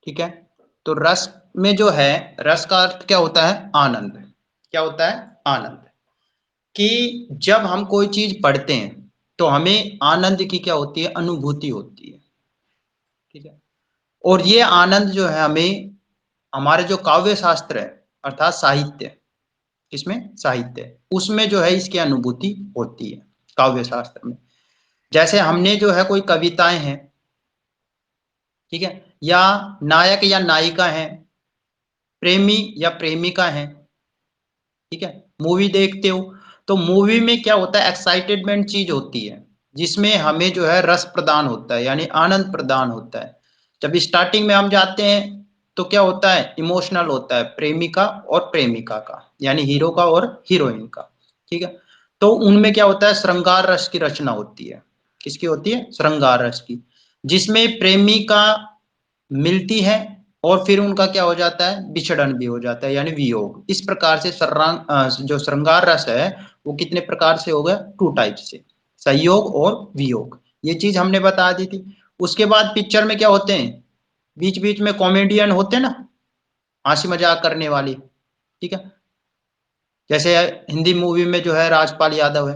ठीक है। तो रस में जो है, रस का अर्थ क्या होता है? आनंद। क्या होता है? आनंद। कि जब हम कोई चीज पढ़ते हैं तो हमें आनंद की क्या होती है? अनुभूति होती है। ठीक है। और ये आनंद जो है हमें हमारे जो काव्य शास्त्र है अर्थात साहित्य, इसमें साहित्य, उसमें जो है इसकी अनुभूति होती है काव्य शास्त्र में। जैसे हमने जो है कोई कविताएं हैं, ठीक है, या नायक या नायिका हैं, प्रेमी या प्रेमिका हैं, ठीक है, मूवी देखते हो तो मूवी में क्या होता है? एक्साइटेडमेंट चीज होती है जिसमें हमें जो है रस प्रदान होता है, यानी आनंद प्रदान होता है। जब स्टार्टिंग में हम जाते हैं तो क्या होता है? इमोशनल होता है, प्रेमिका और प्रेमिका का, यानी हीरो का और हीरोइन का। ठीक है। तो उनमें क्या होता है? श्रृंगार रस की रचना होती है। किसकी होती है? श्रृंगार रस की, जिसमें प्रेमिका मिलती है और फिर उनका क्या हो जाता है? विछड़न भी हो जाता है, यानी वियोग। इस प्रकार से जो श्रृंगार रस है वो कितने प्रकार से हो गया? 2 टाइप से, संयोग और वियोग। ये चीज हमने बता दी थी। उसके बाद पिक्चर में क्या होते हैं? बीच बीच में कॉमेडियन होते हैं ना, हंसी मजाक करने वाली। ठीक है। जैसे हिंदी मूवी में जो है राजपाल यादव है,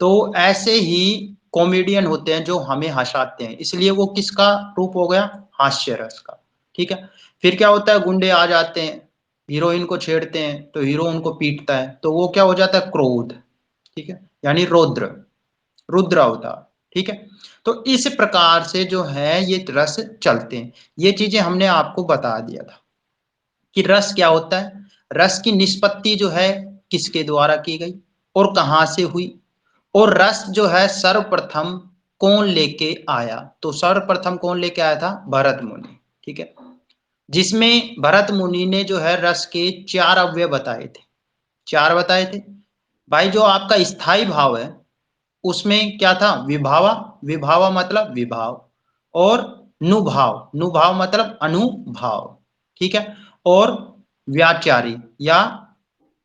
तो ऐसे ही कॉमेडियन होते हैं जो हमें हंसाते हैं, इसलिए वो किसका रूप हो गया? हास्य रस का। ठीक है। फिर क्या होता है? गुंडे आ जाते हैं, हीरोइन को छेड़ते हैं तो हीरो उनको पीटता है, तो वो क्या हो जाता है? क्रोध। ठीक है, यानी रौद्र, रुद्र अवतार। ठीक है। तो इस प्रकार से जो है ये रस चलते हैं। ये चीजें हमने आपको बता दिया था कि रस क्या होता है, रस की निष्पत्ति जो है किसके द्वारा की गई और कहां से हुई, और रस जो है सर्वप्रथम कौन लेके आया। तो सर्वप्रथम कौन लेके आया था? भरत मुनि। ठीक है। जिसमें भरत मुनि ने जो है रस के 4 अवयव बताए थे। 4 बताए थे भाई। जो आपका स्थाई भाव है उसमें क्या था? विभावा। विभावा मतलब विभाव। और नुभाव, नुभाव मतलब अनुभाव। ठीक है। और व्याचारी, या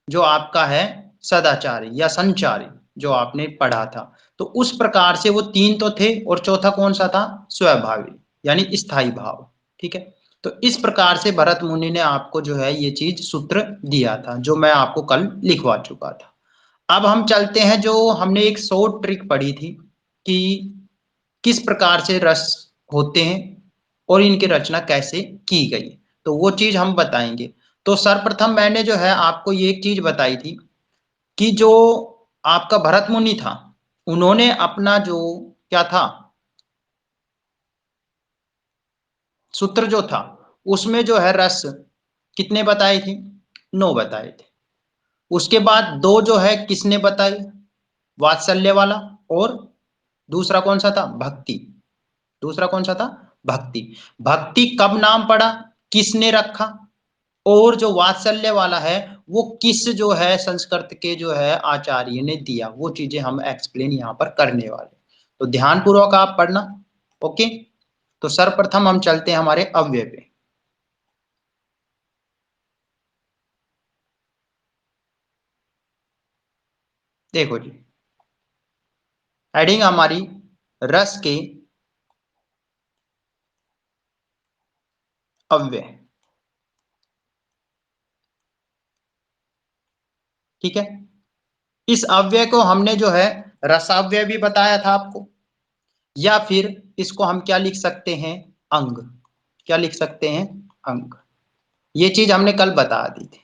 जो आपका है सदाचारी या संचारी, जो आपने पढ़ा था। तो उस प्रकार से वो 3 तो थे, और चौथा कौन सा था? स्वभावी, यानी स्थाई भाव। ठीक है। तो इस प्रकार से भरत मुनि ने आपको जो है ये चीज सूत्र दिया था, जो मैं आपको कल लिखवा चुका था। अब हम चलते हैं, जो हमने एक शॉर्ट ट्रिक पढ़ी थी कि किस प्रकार से रस होते हैं और इनकी रचना कैसे की गई, तो वो चीज हम बताएंगे। तो सर्वप्रथम मैंने जो है आपको ये एक चीज बताई थी कि जो आपका भरत मुनि था, उन्होंने अपना जो क्या था सूत्र जो था, उसमें जो है रस कितने बताए थे? 9 बताए थे। उसके बाद 2 जो है किसने बताए? वात्सल्य वाला, और दूसरा कौन सा था? भक्ति। दूसरा कौन सा था? भक्ति। भक्ति कब नाम पड़ा, किसने रखा, और जो वात्सल्य वाला है वो किस जो है संस्कृत के जो है आचार्य ने दिया, वो चीजें हम एक्सप्लेन यहाँ पर करने वाले। तो ध्यान पूर्वक आप पढ़ना। ओके। तो सर्वप्रथम हम चलते हैं हमारे अव्यय पे। देखो जी, हेडिंग हमारी रस के अव्यय। ठीक है। इस अव्यय को हमने जो है रसाव्यय भी बताया था आपको, या फिर इसको हम क्या लिख सकते हैं? अंग। क्या लिख सकते हैं? अंग। ये चीज हमने कल बता दी थी।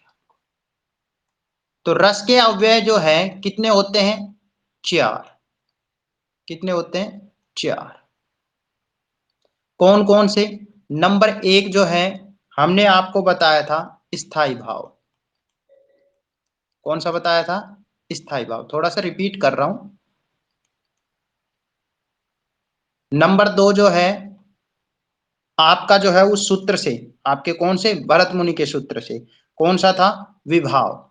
तो रस के अव्यय जो है कितने होते हैं? 4। कितने होते हैं? 4। कौन कौन से? नंबर 1 जो है हमने आपको बताया था स्थाई भाव। कौन सा बताया था? स्थाई भाव। थोड़ा सा रिपीट कर रहा हूं। नंबर 2 जो है आपका जो है उस सूत्र से, आपके कौन से? भरत मुनि के सूत्र से। कौन सा था? विभाव।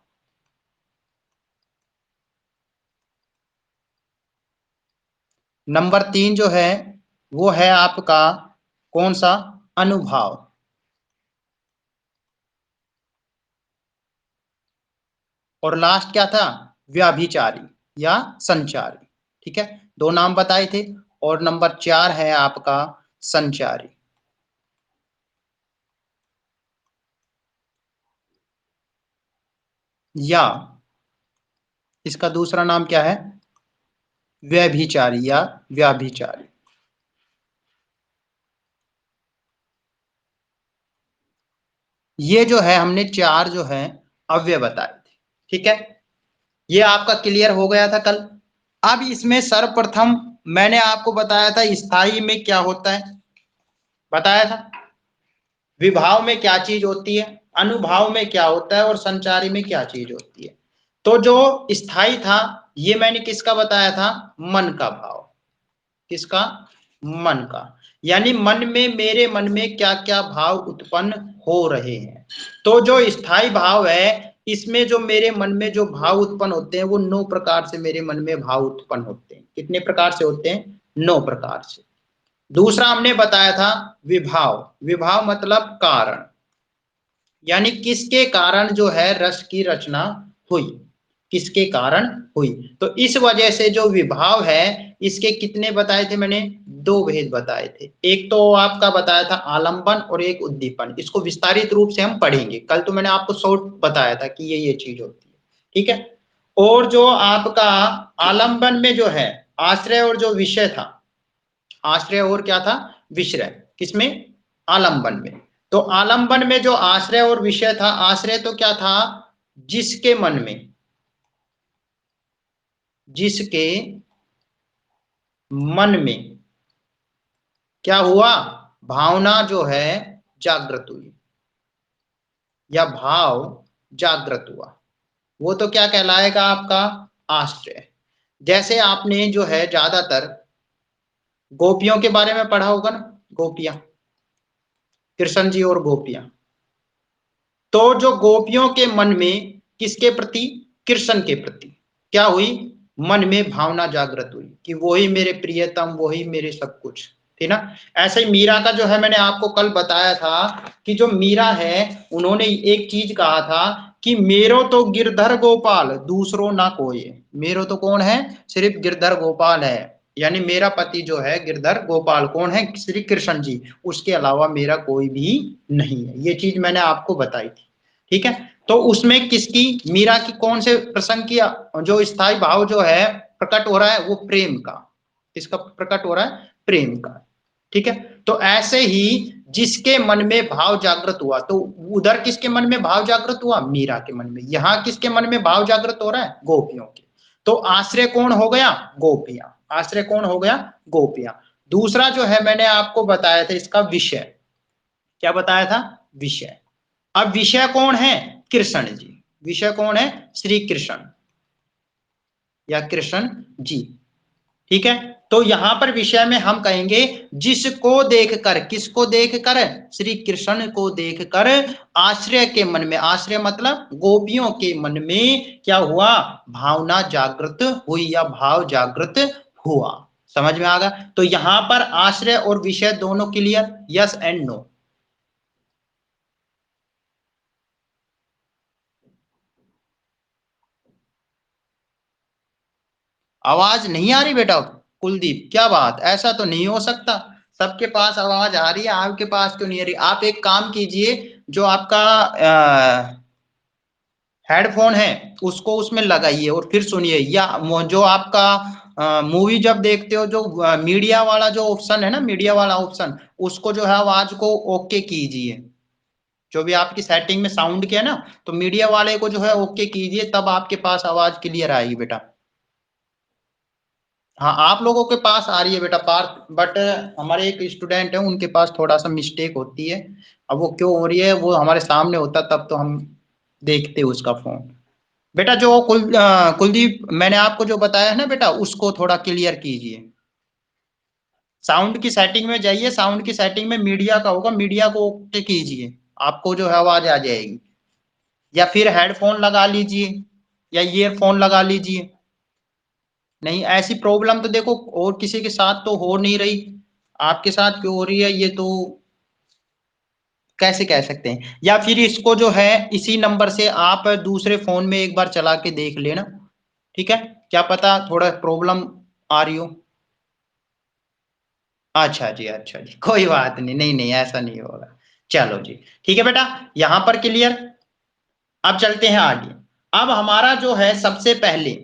नंबर 3 जो है वो है आपका कौन सा? अनुभाव। और लास्ट क्या था? व्याभिचारी या संचारी। ठीक है। 2 नाम बताए थे। और नंबर 4 है आपका संचारी। या इसका दूसरा नाम क्या है, व्यभिचारी या व्याभिचारी। ये जो है हमने चार जो है अव्यय बताए थे, ठीक है। ये आपका क्लियर हो गया था कल। अब इसमें सर्वप्रथम मैंने आपको बताया था स्थायी में क्या होता है, बताया था। विभाव में क्या चीज होती है, अनुभाव में क्या होता है, और संचारी में क्या चीज होती है। तो जो स्थायी था ये मैंने किसका बताया था, मन का भाव। किसका, मन का। यानी मन में, मेरे मन में क्या क्या भाव उत्पन्न हो रहे हैं। तो जो स्थायी भाव है इसमें जो मेरे मन में जो भाव उत्पन्न होते हैं वो 9 प्रकार से मेरे मन में भाव उत्पन्न होते हैं। कितने प्रकार से होते हैं, 9 प्रकार से। दूसरा हमने बताया था विभाव। विभाव मतलब कारण, यानी किसके कारण जो है रस की रचना हुई, किसके कारण हुई। तो इस वजह से जो विभाव है इसके कितने बताए थे मैंने, 2 भेद बताए थे। एक तो आपका बताया था आलंबन और एक उद्दीपन। इसको विस्तारित रूप से हम पढ़ेंगे, कल तो मैंने आपको शॉर्ट बताया था कि ये चीज होती है, ठीक है। और जो आपका आलंबन में जो है आश्रय और जो विषय था, आश्रय और क्या था, विषय, किसमें, आलंबन में। तो आलंबन में जो आश्रय और विषय था, आश्रय तो क्या था, जिसके मन में, जिसके मन में क्या हुआ, भावना जो है जागृत हुई या भाव जागृत हुआ, वो तो क्या कहलाएगा आपका, आश्रय। जैसे आपने जो है ज्यादातर गोपियों के बारे में पढ़ा होगा ना, गोपियां, कृष्ण जी और गोपियां। तो जो गोपियों के मन में किसके प्रति, कृष्ण के प्रति क्या हुई, मन में भावना जागृत हुई कि वही मेरे प्रियतम, वही मेरे सब कुछ, थी ना। ऐसे ही मीरा का जो है मैंने आपको कल बताया था कि जो मीरा है उन्होंने एक चीज कहा था कि मेरो तो गिरधर गोपाल दूसरो ना कोई। मेरो तो कौन है, सिर्फ गिरधर गोपाल है, यानी मेरा पति जो है गिरधर गोपाल कौन है, श्री कृष्ण जी, उसके अलावा मेरा कोई भी नहीं है। ये चीज मैंने आपको बताई थी, ठीक है। तो उसमें किसकी, मीरा की कौन से प्रसंग किया, जो स्थायी भाव जो है प्रकट हो रहा है वो प्रेम का, किसका प्रकट हो रहा है, प्रेम का, ठीक है। तो ऐसे ही जिसके मन में भाव जागृत हुआ, तो उधर किसके मन में भाव जागृत हुआ, मीरा के मन में। यहां किसके मन में भाव जागृत हो रहा है, गोपियों के। तो आश्रय कौन हो गया, गोपियां। आश्रय कौन हो गया, गोपियां। दूसरा जो है मैंने आपको बताया था इसका विषय, क्या बताया था, विषय। अब विषय कौन है, कृष्ण जी। विषय कौन है, श्री कृष्ण या कृष्ण जी, ठीक है। तो यहां पर विषय में हम कहेंगे जिसको देखकर, किसको देखकर, श्री कृष्ण को देखकर आश्रय के मन में, आश्रय मतलब गोपियों के मन में क्या हुआ, भावना जागृत हुई या भाव जागृत हुआ। समझ में आ गया। तो यहां पर आश्रय और विषय दोनों क्लियर, यस एंड नो। आवाज नहीं आ रही बेटा, कुलदीप, क्या बात, ऐसा तो नहीं हो सकता। सबके पास आवाज आ रही है, आपके पास क्यों नहीं आ रही। आप एक काम कीजिए, जो आपका हेडफोन है उसको उसमें लगाइए और फिर सुनिए, या जो आपका मूवी जब देखते हो जो मीडिया वाला जो ऑप्शन है ना, मीडिया वाला ऑप्शन, उसको जो है आवाज को ओके कीजिए। जो भी आपकी सेटिंग में साउंड के है ना, तो मीडिया वाले को जो है ओके कीजिए, तब आपके पास आवाज क्लियर आएगी बेटा। हाँ, आप लोगों के पास आ रही है बेटा पार्थ, बट हमारे एक स्टूडेंट है उनके पास थोड़ा सा मिस्टेक होती है। अब वो क्यों हो रही है, वो हमारे सामने होता तब तो हम देखते उसका फोन। बेटा जो कुलदीप मैंने आपको जो बताया है ना बेटा, उसको थोड़ा क्लियर कीजिए। साउंड की सेटिंग में जाइए, साउंड की सेटिंग में मीडिया का होगा, मीडिया को ओके कीजिए, आपको जो है आवाज आ जाएगी। या फिर हेडफोन लगा लीजिए या ईयरफोन लगा लीजिए। नहीं, ऐसी प्रॉब्लम तो देखो और किसी के साथ तो हो नहीं रही, आपके साथ क्यों हो रही है ये तो कैसे कह सकते हैं। या फिर इसको जो है इसी नंबर से आप दूसरे फोन में एक बार चला के देख लेना, ठीक है, क्या पता थोड़ा प्रॉब्लम आ रही हो। अच्छा जी, अच्छा जी, कोई बात नहीं, नहीं नहीं ऐसा नहीं होगा। चलो जी, ठीक है बेटा, यहां पर क्लियर। अब चलते हैं आगे। अब हमारा जो है सबसे पहले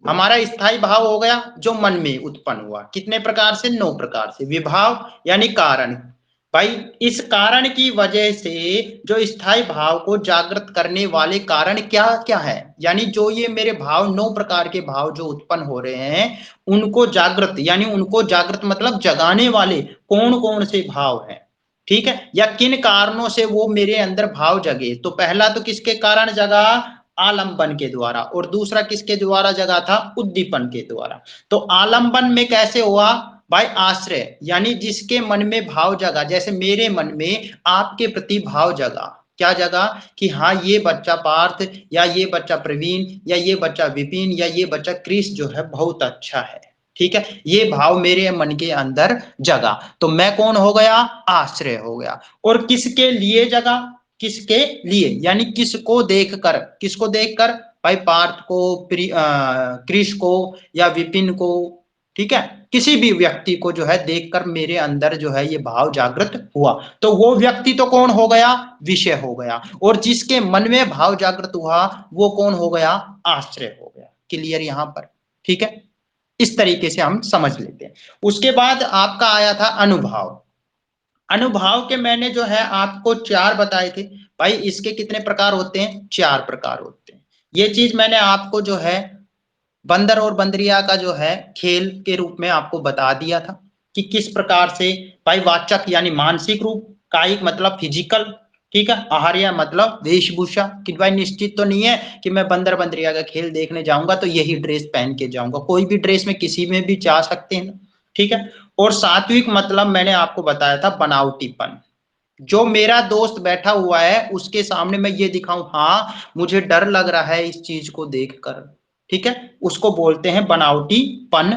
हमारा स्थायी भाव हो गया जो मन में उत्पन्न हुआ, कितने प्रकार से? 9 प्रकार से। विभाव यानी कारण, भाई इस कारण की वजह से जो स्थायी भाव को जागृत करने वाले कारण क्या क्या है, यानी जो ये मेरे भाव 9 प्रकार के भाव जो उत्पन्न हो रहे हैं उनको जागृत, यानी उनको जागृत मतलब जगाने वाले कौन कौन से भाव हैं, ठीक है, या किन कारणों से वो मेरे अंदर भाव जगे। तो पहला तो किसके कारण जगा? आलंबन के द्वारा, और दूसरा किसके द्वारा जगा था? उद्दीपन के द्वारा। तो आलंबन में कैसे हुआ? भाई आश्रय, यानी जिसके मन में भाव जगा, जैसे मेरे मन में आपके प्रति भाव जगा, क्या जगा? कि हाँ ये बच्चा पार्थ, या ये बच्चा प्रवीण, या ये बच्चा विपिन, या ये बच्चा क्रिस जो है बहुत अच्छा है, ठीक है, ये भाव मेरे मन के अंदर जगा, तो मैं कौन हो गया? आश्रय हो गया। और किसके लिए जगा? किसके लिए, यानी किसको देखकर, किसको देखकर? भाई पार्थ को, क्रिश को, या विपिन को, ठीक है, किसी भी व्यक्ति को जो है देखकर मेरे अंदर जो है ये भाव जागृत हुआ, तो वो व्यक्ति तो कौन हो गया? विषय हो गया। और जिसके मन में भाव जागृत हुआ वो कौन हो गया? आश्रय हो गया। क्लियर यहां पर? ठीक है, इस तरीके से हम समझ लेते हैं। उसके बाद आपका आया था अनुभाव। अनुभाव के मैंने जो है आपको 4 बताए थे। भाई इसके कितने प्रकार होते हैं? 4 प्रकार होते हैं। ये चीज मैंने आपको जो है बंदर और बंदरिया का जो है खेल के रूप में आपको बता दिया था कि किस प्रकार से भाई वाचक यानी मानसिक रूप, कायिक मतलब फिजिकल, ठीक है, आहार्य मतलब वेशभूषा, कि भाई निश्चित तो नहीं है कि मैं बंदर बंदरिया का खेल देखने जाऊंगा तो यही ड्रेस पहन के जाऊंगा, कोई भी ड्रेस में किसी में भी जा सकते हैं, ठीक है। और सात्विक मतलब मैंने आपको बताया था बनावटीपन, जो मेरा दोस्त बैठा हुआ है उसके सामने मैं ये दिखाऊं हाँ मुझे डर लग रहा है इस चीज को देखकर, ठीक है, उसको बोलते हैं बनावटीपन,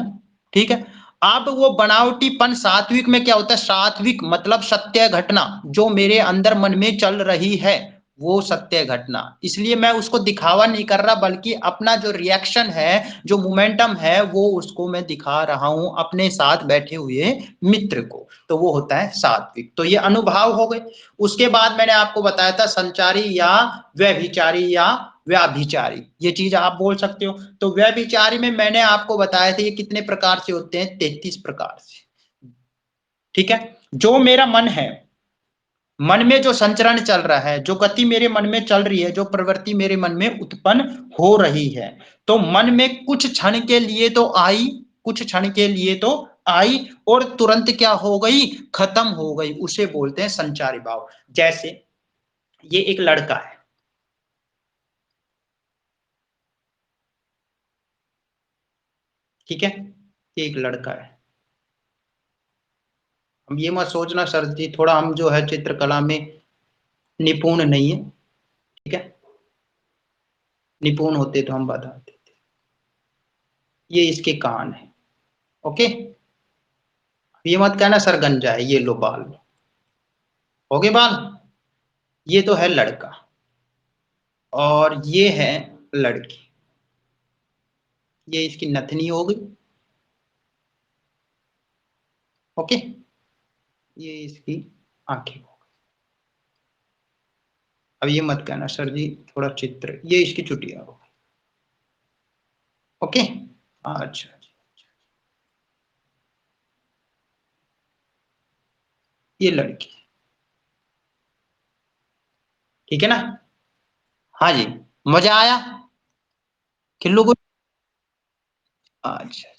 ठीक है। अब वो बनावटीपन सात्विक में क्या होता है? सात्विक मतलब सत्य घटना जो मेरे अंदर मन में चल रही है वो सत्य घटना, इसलिए मैं उसको दिखावा नहीं कर रहा बल्कि अपना जो रिएक्शन है, जो मोमेंटम है वो उसको मैं दिखा रहा हूं अपने साथ बैठे हुए मित्र को, तो वो होता है सात्विक। तो ये अनुभाव हो गए। उसके बाद मैंने आपको बताया था संचारी या व्यभिचारी या व्याभिचारी, ये चीज आप बोल सकते हो। तो व्यभिचारी में मैंने आपको बताया था ये कितने प्रकार से होते हैं? 33 प्रकार से, ठीक है। जो मेरा मन है, मन में जो संचरण चल रहा है, जो गति मेरे मन में चल रही है, जो प्रवृत्ति मेरे मन में उत्पन्न हो रही है, तो मन में कुछ क्षण के लिए तो आई, कुछ क्षण के लिए तो आई और तुरंत क्या हो गई? खत्म हो गई, उसे बोलते हैं संचारी भाव। जैसे ये एक लड़का है, ठीक है, ये एक लड़का है। हम ये मत सोचना सर जी थोड़ा हम जो है चित्रकला में निपुण नहीं है, ठीक है, निपुण होते तो हम बता देते। ये इसके कान है, ओके, ये मत कहना सर गंजा है, ये लो बाल, हो गए बाल। ये तो है लड़का और ये है लड़की, ये इसकी नथनी हो गई, ओके, ये इसकी आंखें हो गई। अब ये मत कहना सर जी थोड़ा चित्र, ये इसकी चुटिया हो गई, ओके। अच्छा जी, ये लड़की, ठीक है ना? हाँ जी, मजा आया खिल्लू को? अच्छा,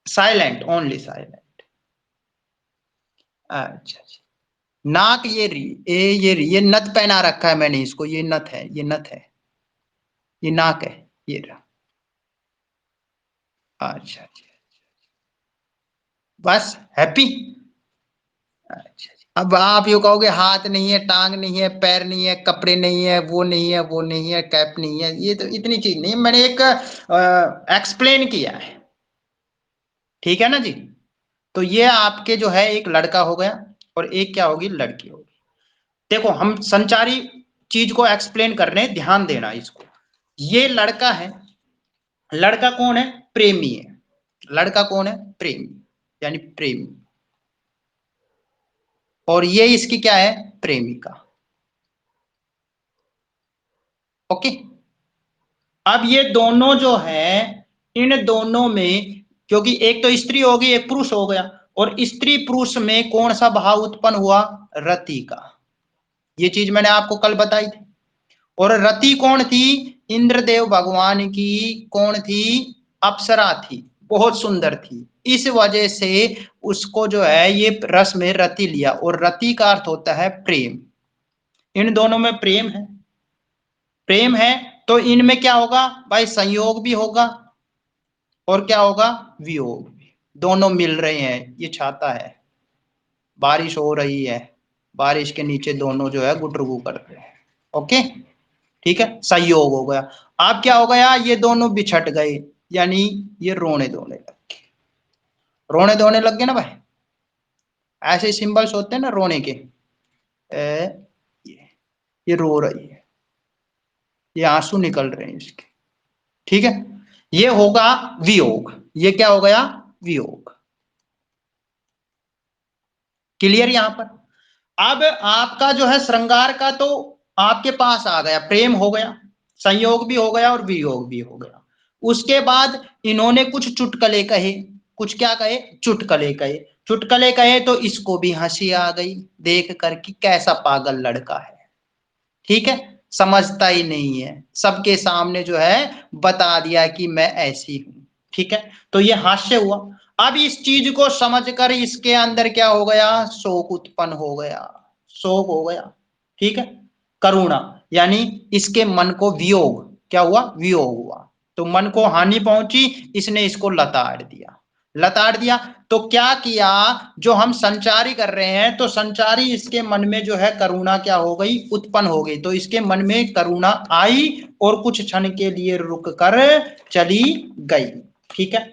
साइलेंट, ओनली साइलेंट। अच्छा जी, नाक ये नथ पहना रखा है मैंने इसको, ये नथ है, ये नथ है, ये नाक है, ये रहा। अच्छा जी, बस हैप्पी। अच्छा जी, अब आप ये कहोगे हाथ नहीं है, टांग नहीं है, पैर नहीं है, कपड़े नहीं है, वो नहीं है, वो नहीं है, कैप नहीं है, ये तो इतनी चीज नहीं, मैंने एक एक्सप्लेन किया है, ठीक है ना जी। तो ये आपके जो है एक लड़का हो गया और एक क्या होगी? लड़की होगी। देखो हम संचारी चीज को एक्सप्लेन कर रहे हैं, ध्यान देना इसको। ये लड़का है, लड़का कौन है? प्रेमी है। लड़का कौन है? प्रेमी, यानी प्रेमी। और ये इसकी क्या है? प्रेमिका। ओके। अब ये दोनों जो है, इन दोनों में, क्योंकि एक तो स्त्री होगी एक पुरुष हो गया, और स्त्री पुरुष में कौन सा भाव उत्पन्न हुआ? रति का। ये चीज मैंने आपको कल बताई थी। और रति कौन थी? इंद्रदेव भगवान की कौन थी? अप्सरा थी, बहुत सुंदर थी। इस वजह से उसको जो है ये रस में रति लिया, और रति का अर्थ होता है प्रेम। इन दोनों में प्रेम है, प्रेम है, तो इनमें क्या होगा भाई? संयोग भी होगा, और क्या होगा? वियोग भी। दोनों मिल रहे हैं, ये छाता है, बारिश हो रही है, बारिश के नीचे दोनों जो है गुटरगू करते हैं। ओके, ठीक है, संयोग हो गया। अब क्या हो गया? ये दोनों बिछट गए, यानी ये रोने धोने लग गए। रोने धोने लग गए ना भाई, ऐसे सिंबल्स होते हैं ना रोने के। ये रो रही है, ये आंसू निकल रहे हैं इसके, ठीक है, ये होगा वियोग। ये क्या हो गया? वियोग। क्लियर यहां पर? अब आपका जो है श्रृंगार का तो आपके पास आ गया, प्रेम हो गया, संयोग भी हो गया और वियोग भी हो गया। उसके बाद इन्होंने कुछ चुटकले कहे, कुछ क्या कहे? चुटकले कहे। चुटकले कहे तो इसको भी हंसी आ गई देख कर कि कैसा पागल लड़का है, ठीक है, समझता ही नहीं है, सबके सामने जो है बता दिया कि मैं ऐसी हूं, ठीक है, तो ये हास्य हुआ। अब इस चीज को समझकर इसके अंदर क्या हो गया? शोक उत्पन्न हो गया, शोक हो गया, ठीक है, करुणा, यानी इसके मन को वियोग, क्या हुआ? वियोग हुआ, तो मन को हानि पहुंची, इसने इसको लताड़ दिया, लताड़ दिया। तो क्या किया? जो हम संचारी कर रहे हैं, तो संचारी इसके मन में जो है करुणा क्या हो गई? उत्पन्न हो गई। तो इसके मन में करुणा आई और कुछ क्षण के लिए रुक कर चली गई, ठीक है।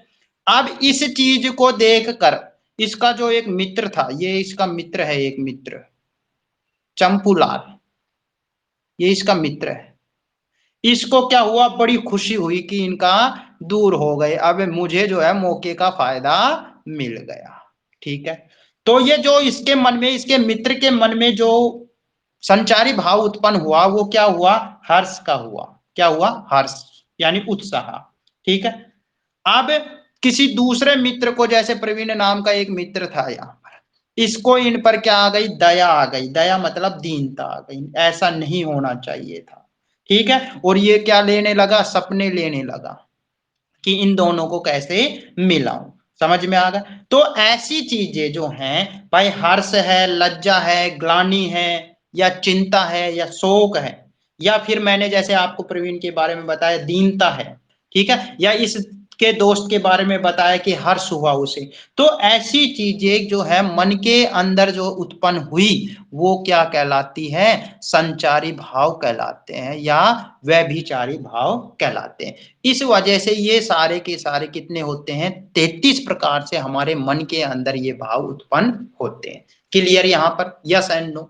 अब इस चीज को देख कर इसका जो एक मित्र था, ये इसका मित्र है, एक मित्र चंपूलाल, ये इसका मित्र है। इसको क्या हुआ? बड़ी खुशी हुई कि इनका दूर हो गए, अब मुझे जो है मौके का फायदा मिल गया, ठीक है। तो ये जो इसके मन में, इसके मित्र के मन में जो संचारी भाव उत्पन्न हुआ, वो क्या हुआ? हर्ष का हुआ। क्या हुआ? हर्ष, यानी उत्साह, ठीक है। अब किसी दूसरे मित्र को, जैसे प्रवीण नाम का एक मित्र था यहाँ पर, इसको इन पर क्या आ गई? दया आ गई। दया मतलब दीनता आ गई, ऐसा नहीं होना चाहिए था, ठीक है। और ये क्या लेने लगा? सपने लेने लगा कि इन दोनों को कैसे मिलाऊं। समझ में आ गया? तो ऐसी चीजें जो हैं भाई, हर्ष है, लज्जा है, ग्लानि है, या चिंता है, या शोक है, या फिर मैंने जैसे आपको प्रवीण के बारे में बताया दीनता है, ठीक है, या इसके दोस्त के बारे में बताया कि हर्ष हुआ उसे, तो ऐसी चीजें जो है मन के अंदर जो उत्पन्न हुई, वो क्या कहलाती है? संचारी भाव कहलाते हैं, या व्यभिचारी भाव कहलाते हैं। इस वजह से ये सारे के सारे कितने होते हैं? 33 प्रकार से हमारे मन के अंदर ये भाव उत्पन्न होते हैं। क्लियर यहां पर? Yes and no?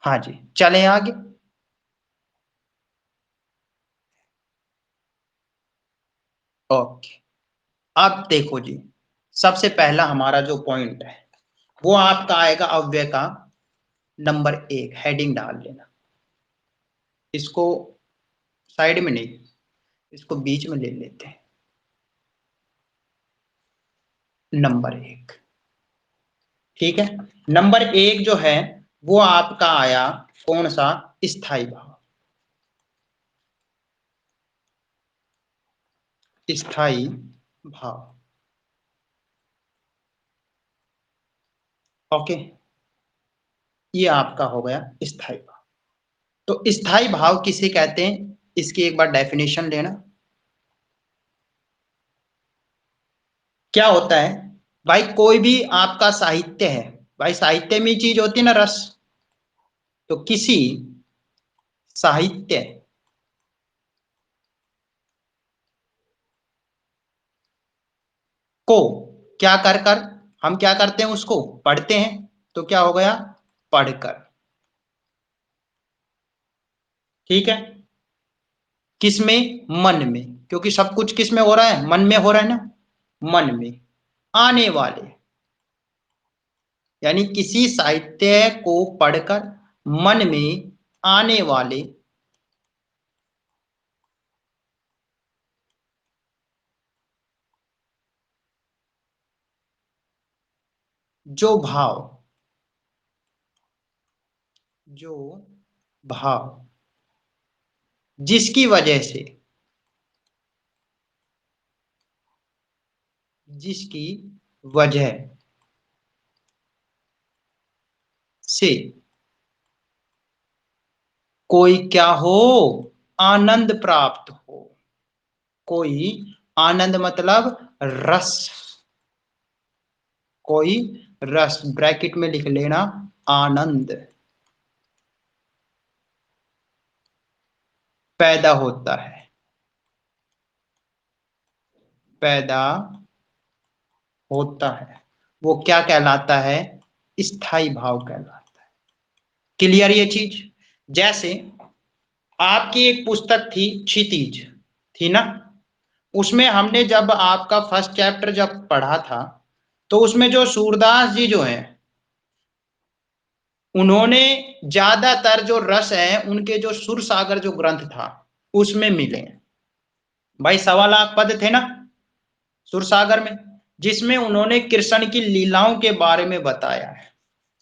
हाँ जी, चलें आगे। ओके, अब देखो जी, सबसे पहला हमारा जो पॉइंट है वो आपका आएगा अव्यय का नंबर 1, हेडिंग डाल लेना, इसको साइड में नहीं, इसको बीच में ले लेते हैं। नंबर 1, ठीक है। नंबर 1 जो है वो आपका आया कौन सा? स्थाई भाव। स्थाई भाव, ओके, ये आपका हो गया स्थाई भाव। तो स्थाई भाव किसे कहते हैं? इसकी एक बार डेफिनेशन लेना। क्या होता है भाई? कोई भी आपका साहित्य है, भाई साहित्य में चीज होती है ना, रस, तो किसी साहित्य को क्या कर कर हम क्या करते हैं? उसको पढ़ते हैं, तो क्या हो गया? पढ़कर, ठीक है, किसमें? मन में। क्योंकि सब कुछ किस में हो रहा है, मन में हो रहा है ना, मन में। आने वाले, यानी किसी साहित्य को पढ़कर मन में आने वाले जो भाव, जो भाव जिसकी वजह से, जिसकी वजह से कोई क्या हो, आनंद प्राप्त हो। कोई आनंद मतलब रस, कोई रस, ब्रैकेट में लिख लेना आनंद पैदा होता है, पैदा होता है। वो क्या कहलाता है, स्थाई भाव कहलाता है। क्लियर ये चीज। जैसे आपकी एक पुस्तक थी क्षितिज, थी ना, उसमें हमने जब आपका फर्स्ट चैप्टर जब पढ़ा था, तो उसमें जो सूरदास जी जो हैं, उन्होंने ज्यादातर जो रस है उनके जो सुर सागर जो ग्रंथ था उसमें मिले। भाई 1.25 लाख पद थे ना सुर सागर में, जिसमें उन्होंने कृष्ण की लीलाओं के बारे में बताया है।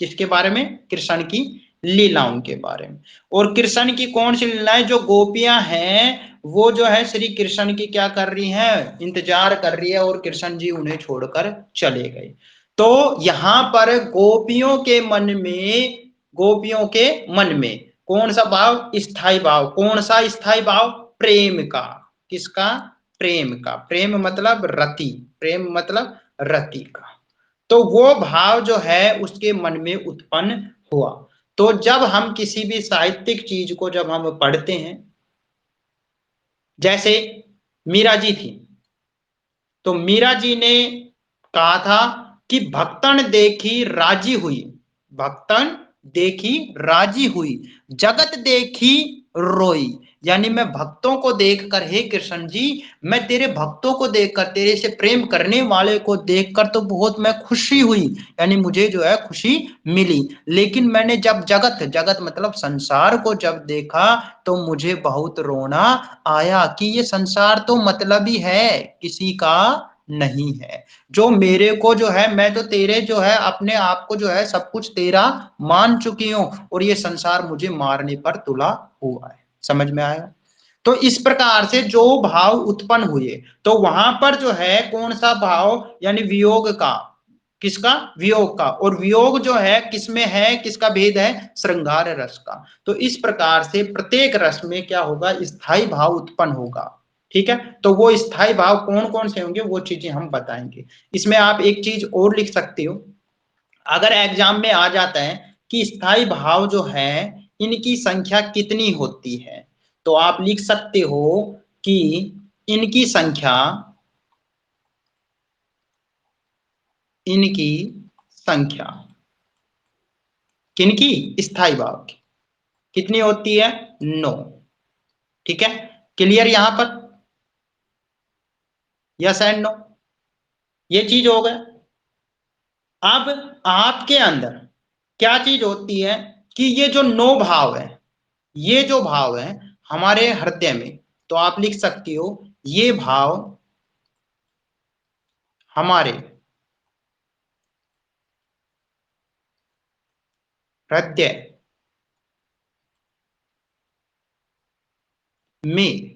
किसके बारे में, कृष्ण की लीलाओं के बारे में। और कृष्ण की कौन सी लीलाएं, जो गोपियां हैं वो जो है श्री कृष्ण की क्या कर रही हैं, इंतजार कर रही है, और कृष्ण जी उन्हें छोड़कर चले गए। तो यहां पर गोपियों के मन में, गोपियों के मन में कौन सा भाव, स्थाई भाव। कौन सा स्थाई भाव, प्रेम का। किसका, प्रेम का। प्रेम मतलब रति, प्रेम मतलब रति का। तो वो भाव जो है उसके मन में उत्पन्न हुआ। तो जब हम किसी भी साहित्यिक चीज को जब हम पढ़ते हैं, जैसे मीरा जी थी, तो मीरा जी ने कहा था कि भक्तन देखी राजी हुई, भक्तन देखी राजी हुई, जगत देखी रोई। यानी मैं भक्तों को देखकर, हे कृष्ण जी, मैं तेरे भक्तों को देखकर, तेरे से प्रेम करने वाले को देखकर तो बहुत मैं खुशी हुई, यानी मुझे जो है खुशी मिली। लेकिन मैंने जब जगत, जगत मतलब संसार को जब देखा, तो मुझे बहुत रोना आया कि ये संसार तो मतलबी है, किसी का नहीं है। जो मेरे को जो है, मैं तो तेरे जो है अपने आप को जो है सब कुछ तेरा मान चुकी हूं, और ये संसार मुझे मारने पर तुला हुआ है। समझ में आया। तो इस प्रकार से जो भाव उत्पन्न हुए, तो वहां पर जो है कौन सा भाव, यानी वियोग का। किसका, वियोग का। और वियोग जो है किसमें है, किसका भेद है, श्रृंगार रस का। तो इस प्रकार से प्रत्येक रस में क्या होगा, स्थाई भाव उत्पन्न होगा। ठीक है। तो वो स्थाई भाव कौन कौन से होंगे वो चीजें हम बताएंगे। इसमें आप एक चीज और लिख सकते हो, अगर एग्जाम में आ जाता है कि स्थाई भाव जो है इनकी संख्या कितनी होती है, तो आप लिख सकते हो कि इनकी संख्या, इनकी संख्या किनकी, स्थाई भाव की कितनी होती है, 9। ठीक है। क्लियर यहां पर, यस एंड नो, ये चीज हो गया। अब आपके अंदर क्या चीज होती है कि ये जो 9 भाव है, ये जो भाव है हमारे हृदय में, तो आप लिख सकती हो ये भाव हमारे हृदय में,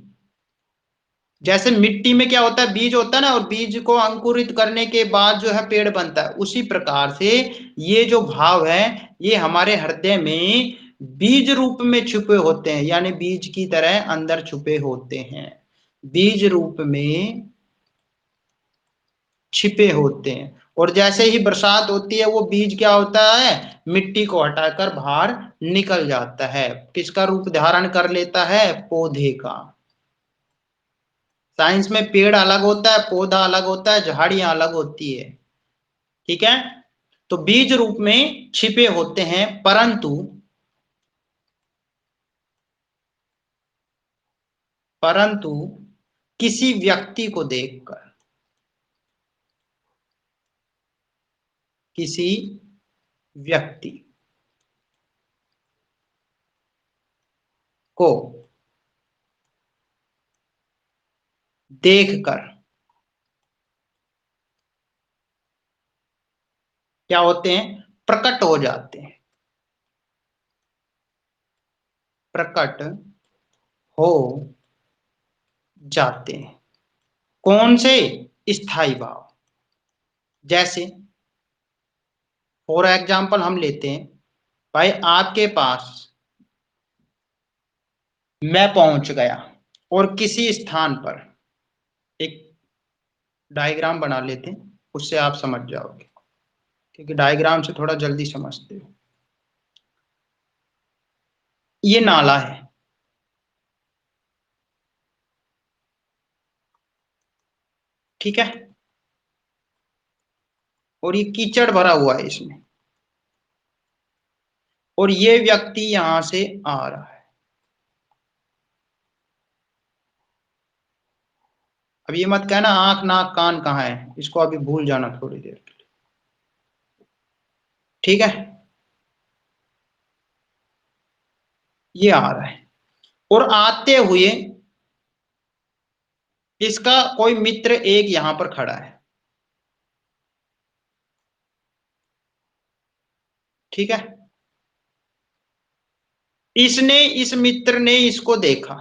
जैसे मिट्टी में क्या होता है, बीज होता है ना, और बीज को अंकुरित करने के बाद जो है पेड़ बनता है, उसी प्रकार से ये जो भाव है ये हमारे हृदय में बीज रूप में छुपे होते हैं, यानी बीज की तरह अंदर छुपे होते हैं, बीज रूप में छिपे होते हैं। और जैसे ही बरसात होती है वो बीज क्या होता है, मिट्टी को हटाकर बाहर निकल जाता है, किसका रूप धारण कर लेता है, पौधे का। साइंस में पेड़ अलग होता है, पौधा अलग होता है, झाड़ियां अलग होती है। ठीक है। तो बीज रूप में छिपे होते हैं, परंतु परंतु किसी व्यक्ति को देखकर, किसी व्यक्ति को देखकर क्या होते हैं, प्रकट हो जाते हैं, प्रकट हो जाते हैं। कौन से, स्थायी भाव। जैसे फॉर एग्जाम्पल हम लेते हैं, भाई आपके पास मैं पहुंच गया और किसी स्थान पर, एक डायग्राम बना लेते हैं, उससे आप समझ जाओगे, क्योंकि डायग्राम से थोड़ा जल्दी समझते हो। ये नाला है, ठीक है, और ये कीचड़ भरा हुआ है इसमें, और ये व्यक्ति यहां से आ रहा है। अब ये मत कहना आंख नाक कान कहाँ है, इसको अभी भूल जाना थोड़ी देर के लिए, ठीक है। ये आ रहा है और आते हुए इसका कोई मित्र एक यहां पर खड़ा है, ठीक है। इसने, इस मित्र ने इसको देखा,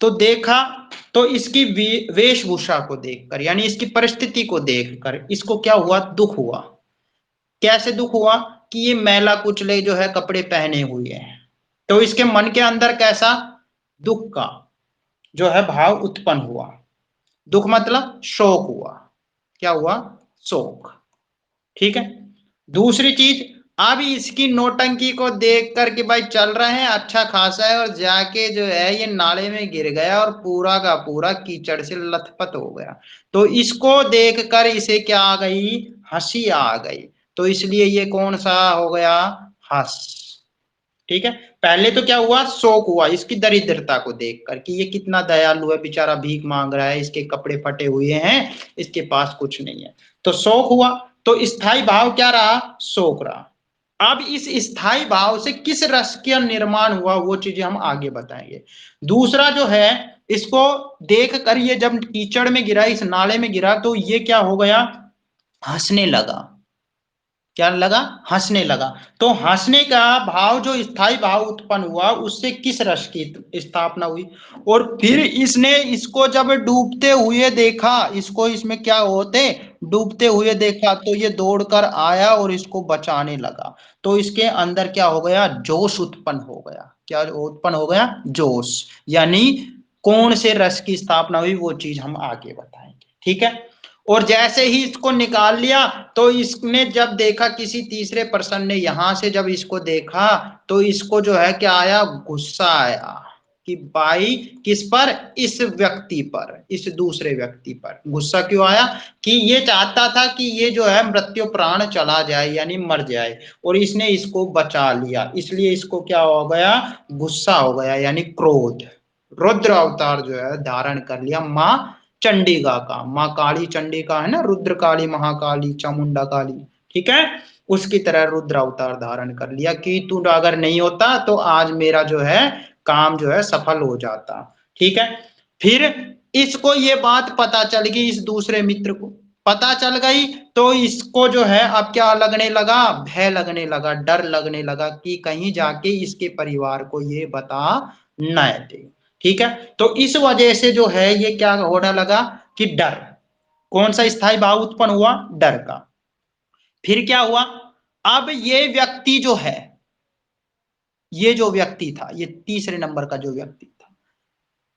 तो देखा तो इसकी वेशभूषा को देखकर, यानी इसकी परिस्थिति को देखकर इसको क्या हुआ, दुख हुआ। कैसे दुख हुआ कि ये मैला कुचले जो है कपड़े पहने हुए हैं, तो इसके मन के अंदर कैसा, दुख का जो है भाव उत्पन्न हुआ। दुख मतलब शोक हुआ। क्या हुआ, शोक, ठीक है। दूसरी चीज, अब इसकी नौटंकी को देख कर के भाई चल रहे हैं अच्छा खासा है, और जाके जो है ये नाले में गिर गया और पूरा का पूरा कीचड़ से लथपथ हो गया। तो इसको देखकर इसे क्या आ गई, हंसी आ गई। तो इसलिए ये कौन सा हो गया, हंस, ठीक है। पहले तो क्या हुआ, शोक हुआ इसकी दरिद्रता को देखकर कि ये कितना दयालु है, बेचारा भीख मांग रहा है, इसके कपड़े फटे हुए हैं, इसके पास कुछ नहीं है, तो शोक हुआ। तो स्थायी भाव क्या रहा, शोक रहा। अब इस स्थायी भाव से किस रस का निर्माण हुआ वो चीजें हम आगे बताएंगे। दूसरा जो है, इसको देख कर ये जब कीचड़ में गिरा, इस नाले में गिरा, तो ये क्या हो गया, हंसने लगा। क्या लगा, हंसने लगा। तो हंसने का भाव, जो स्थायी भाव उत्पन्न हुआ, उससे किस रस की स्थापना हुई। और फिर इसने इसको जब डूबते हुए देखा, इसको इसमें क्या होते, डूबते हुए देखा, तो ये दौड़कर आया और इसको बचाने लगा। तो इसके अंदर क्या हो गया, जोश उत्पन्न हो गया। क्या उत्पन्न हो गया, जोश। यानी कौन से रस की स्थापना हुई वो चीज हम आगे बताएंगे, ठीक है। और जैसे ही इसको निकाल लिया, तो इसने जब देखा, किसी तीसरे पर्सन ने यहां से जब इसको देखा, तो इसको जो है क्या आया, गुस्सा आया कि भाई किस पर, इस व्यक्ति पर, इस दूसरे व्यक्ति पर गुस्सा क्यों आया, कि ये चाहता था कि ये जो है मृत्यु प्राण चला जाए, यानी मर जाए, और इसने इसको बचा लिया, इसलिए इसको क्या हो गया, गुस्सा हो गया, यानी क्रोध। रुद्र अवतार जो है धारण कर लिया माँ चंडिका का, माँ काली चंडिका है ना, रुद्र काली, महाकाली, चामुंडा काली, ठीक है। उसकी तरह रुद्र अवतार धारण कर लिया कि तू अगर नहीं होता तो आज मेरा जो है काम जो है सफल हो जाता, ठीक है। फिर इसको ये बात पता चल गई, इस दूसरे मित्र को पता चल गई, तो इसको जो है अब क्या लगने लगा, भय लगने लगा, डर लगने लगा कि कहीं जाके इसके परिवार को ये बता न दे, ठीक है। तो इस वजह से जो है ये क्या होने लगा कि डर, कौन सा स्थायी भाव उत्पन्न हुआ, डर का। फिर क्या हुआ, अब ये व्यक्ति जो है, ये जो व्यक्ति था, ये तीसरे नंबर का जो व्यक्ति था,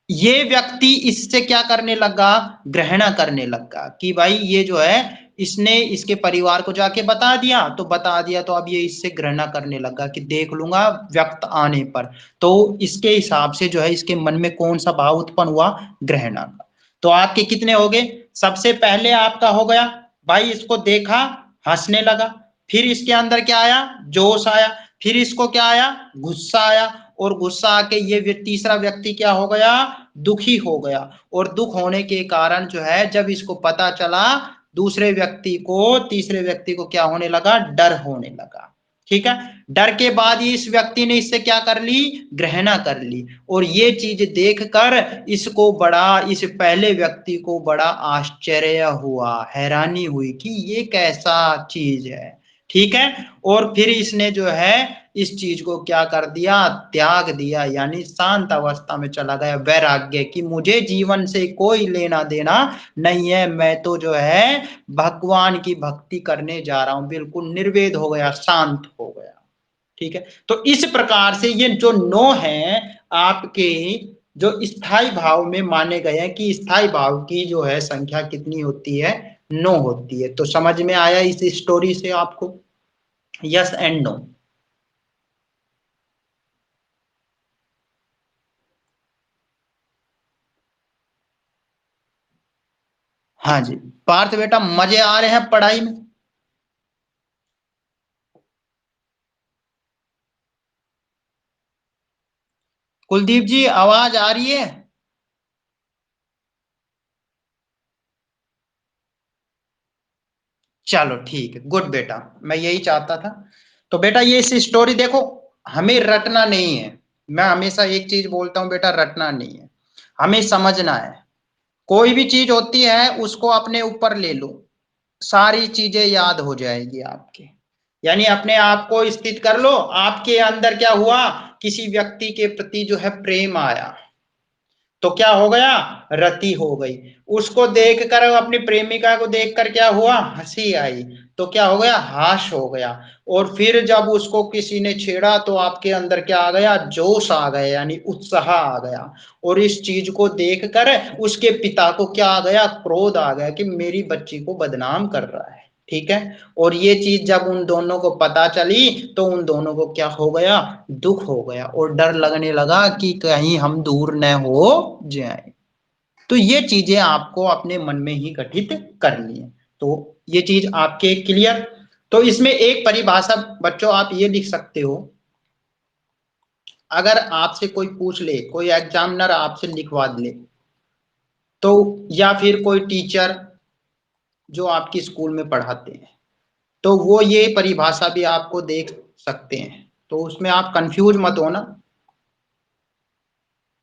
ये व्यक्ति इससे क्या करने लगा, ग्रहण करने लगा कि भाई ये जो है, इसने इसके परिवार को जाके बता दिया, तो बता दिया, तो अब ये इससे घृणा करने लगा कि देख लूंगा व्यक्त आने पर। तो इसके हिसाब से जो है इसके मन में कौन सा भाव उत्पन्न हुआ, घृणा का। तो आपके कितने हो गए, सबसे पहले आपका हो गया, भाई इसको देखा, हंसने लगा। फिर इसके अंदर क्या आया, जोश आया। फिर इसको क्या आया, गुस्सा आया। और गुस्सा आके ये तीसरा व्यक्ति क्या हो गया, दुखी हो गया। और दुख होने के कारण जो है जब इसको पता चला दूसरे व्यक्ति को, तीसरे व्यक्ति को क्या होने लगा, डर होने लगा। ठीक है, डर के बाद इस व्यक्ति ने इससे क्या कर ली, ग्रहणा कर ली। और ये चीज देखकर इसको बड़ा, इस पहले व्यक्ति को बड़ा आश्चर्य हुआ, हैरानी हुई कि ये कैसा चीज है। ठीक है, और फिर इसने जो है इस चीज को क्या कर दिया, त्याग दिया, यानी शांत अवस्था में चला गया, वैराग्य कि मुझे जीवन से कोई लेना देना नहीं है, मैं तो जो है भगवान की भक्ति करने जा रहा हूं, बिल्कुल निर्वेद हो गया, शांत हो गया। ठीक है, तो इस प्रकार से ये जो 9 है आपके जो स्थाई भाव में माने गए हैं कि स्थाई भाव की जो है संख्या कितनी होती है, 9 होती है। तो समझ में आया इस स्टोरी से आपको, यस एंड नो? हाँ जी, पार्थ बेटा मजे आ रहे हैं पढ़ाई में? कुलदीप जी आवाज आ रही है? चलो ठीक है, गुड बेटा, मैं यही चाहता था। तो बेटा ये इस स्टोरी देखो, हमें रटना नहीं है। मैं हमेशा एक चीज बोलता हूं बेटा, रटना नहीं है, हमें समझना है। कोई भी चीज होती है उसको अपने ऊपर ले लो, सारी चीजें याद हो जाएगी आपके। यानी अपने आप को स्थित कर लो, आपके अंदर क्या हुआ, किसी व्यक्ति के प्रति जो है प्रेम आया, तो क्या हो गया, रति हो गई। उसको देखकर, अपनी प्रेमिका को देखकर क्या हुआ, हंसी आई, तो क्या हो गया, हाश हो गया। और फिर जब उसको किसी ने छेड़ा तो आपके अंदर क्या आ गया, जोश आ गया, यानी उत्साह आ गया। और इस चीज को देखकर उसके पिता को क्या आ गया, क्रोध आ गया कि मेरी बच्ची को बदनाम कर रहा है। ठीक है, और ये चीज जब उन दोनों को पता चली तो उन दोनों को क्या हो गया, दुख हो गया, और डर लगने लगा कि कहीं हम दूर न हो जाए। तो ये चीजें आपको अपने मन में ही गठित करनी है। तो ये चीज आपके क्लियर? तो इसमें एक परिभाषा बच्चों आप ये लिख सकते हो, अगर आपसे कोई पूछ ले, कोई एग्जामिनर आपसे लिखवा ले, तो या फिर कोई टीचर जो आपकी स्कूल में पढ़ाते हैं, तो वो ये परिभाषा भी आपको देख सकते हैं, तो उसमें आप कंफ्यूज मत होना।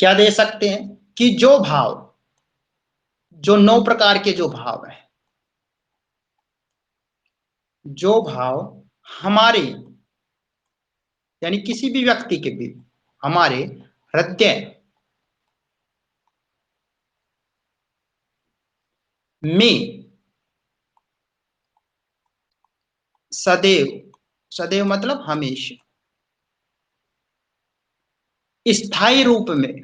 क्या दे सकते हैं कि जो भाव, जो 9 प्रकार के जो भाव है, जो भाव हमारे, यानी किसी भी व्यक्ति के भी, हमारे हृदय में सदैव, सदैव मतलब हमेशा, स्थायी रूप में,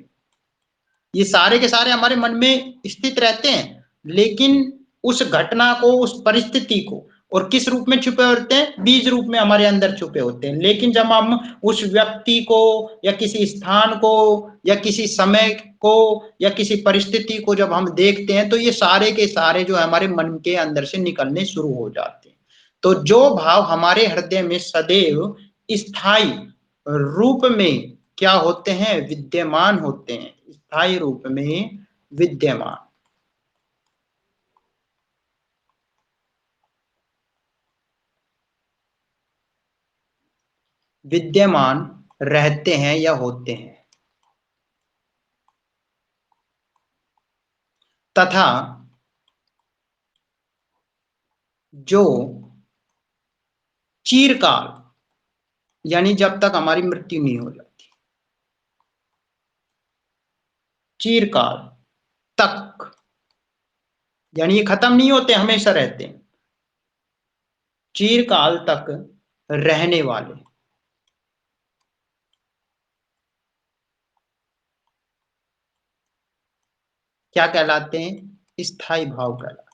ये सारे के सारे हमारे मन में स्थित रहते हैं, लेकिन उस घटना को, उस परिस्थिति को, और किस रूप में छुपे होते हैं, बीज रूप में हमारे अंदर छुपे होते हैं। लेकिन जब हम उस व्यक्ति को या किसी स्थान को या किसी समय को या किसी परिस्थिति को जब हम देखते हैं, तो ये सारे के सारे जो है हमारे मन के अंदर से निकलने शुरू हो जाते हैं। तो जो भाव हमारे हृदय में सदैव स्थायी रूप में क्या होते हैं, विद्यमान होते हैं, स्थायी रूप में विद्यमान, विद्यमान रहते हैं या होते हैं, तथा जो चिरकाल, यानी जब तक हमारी मृत्यु नहीं हो जाती, चिरकाल तक, यानी ये खत्म नहीं होते, हमेशा रहते हैं, चिरकाल तक रहने वाले क्या कहलाते हैं, स्थायी भाव कहलाते हैं।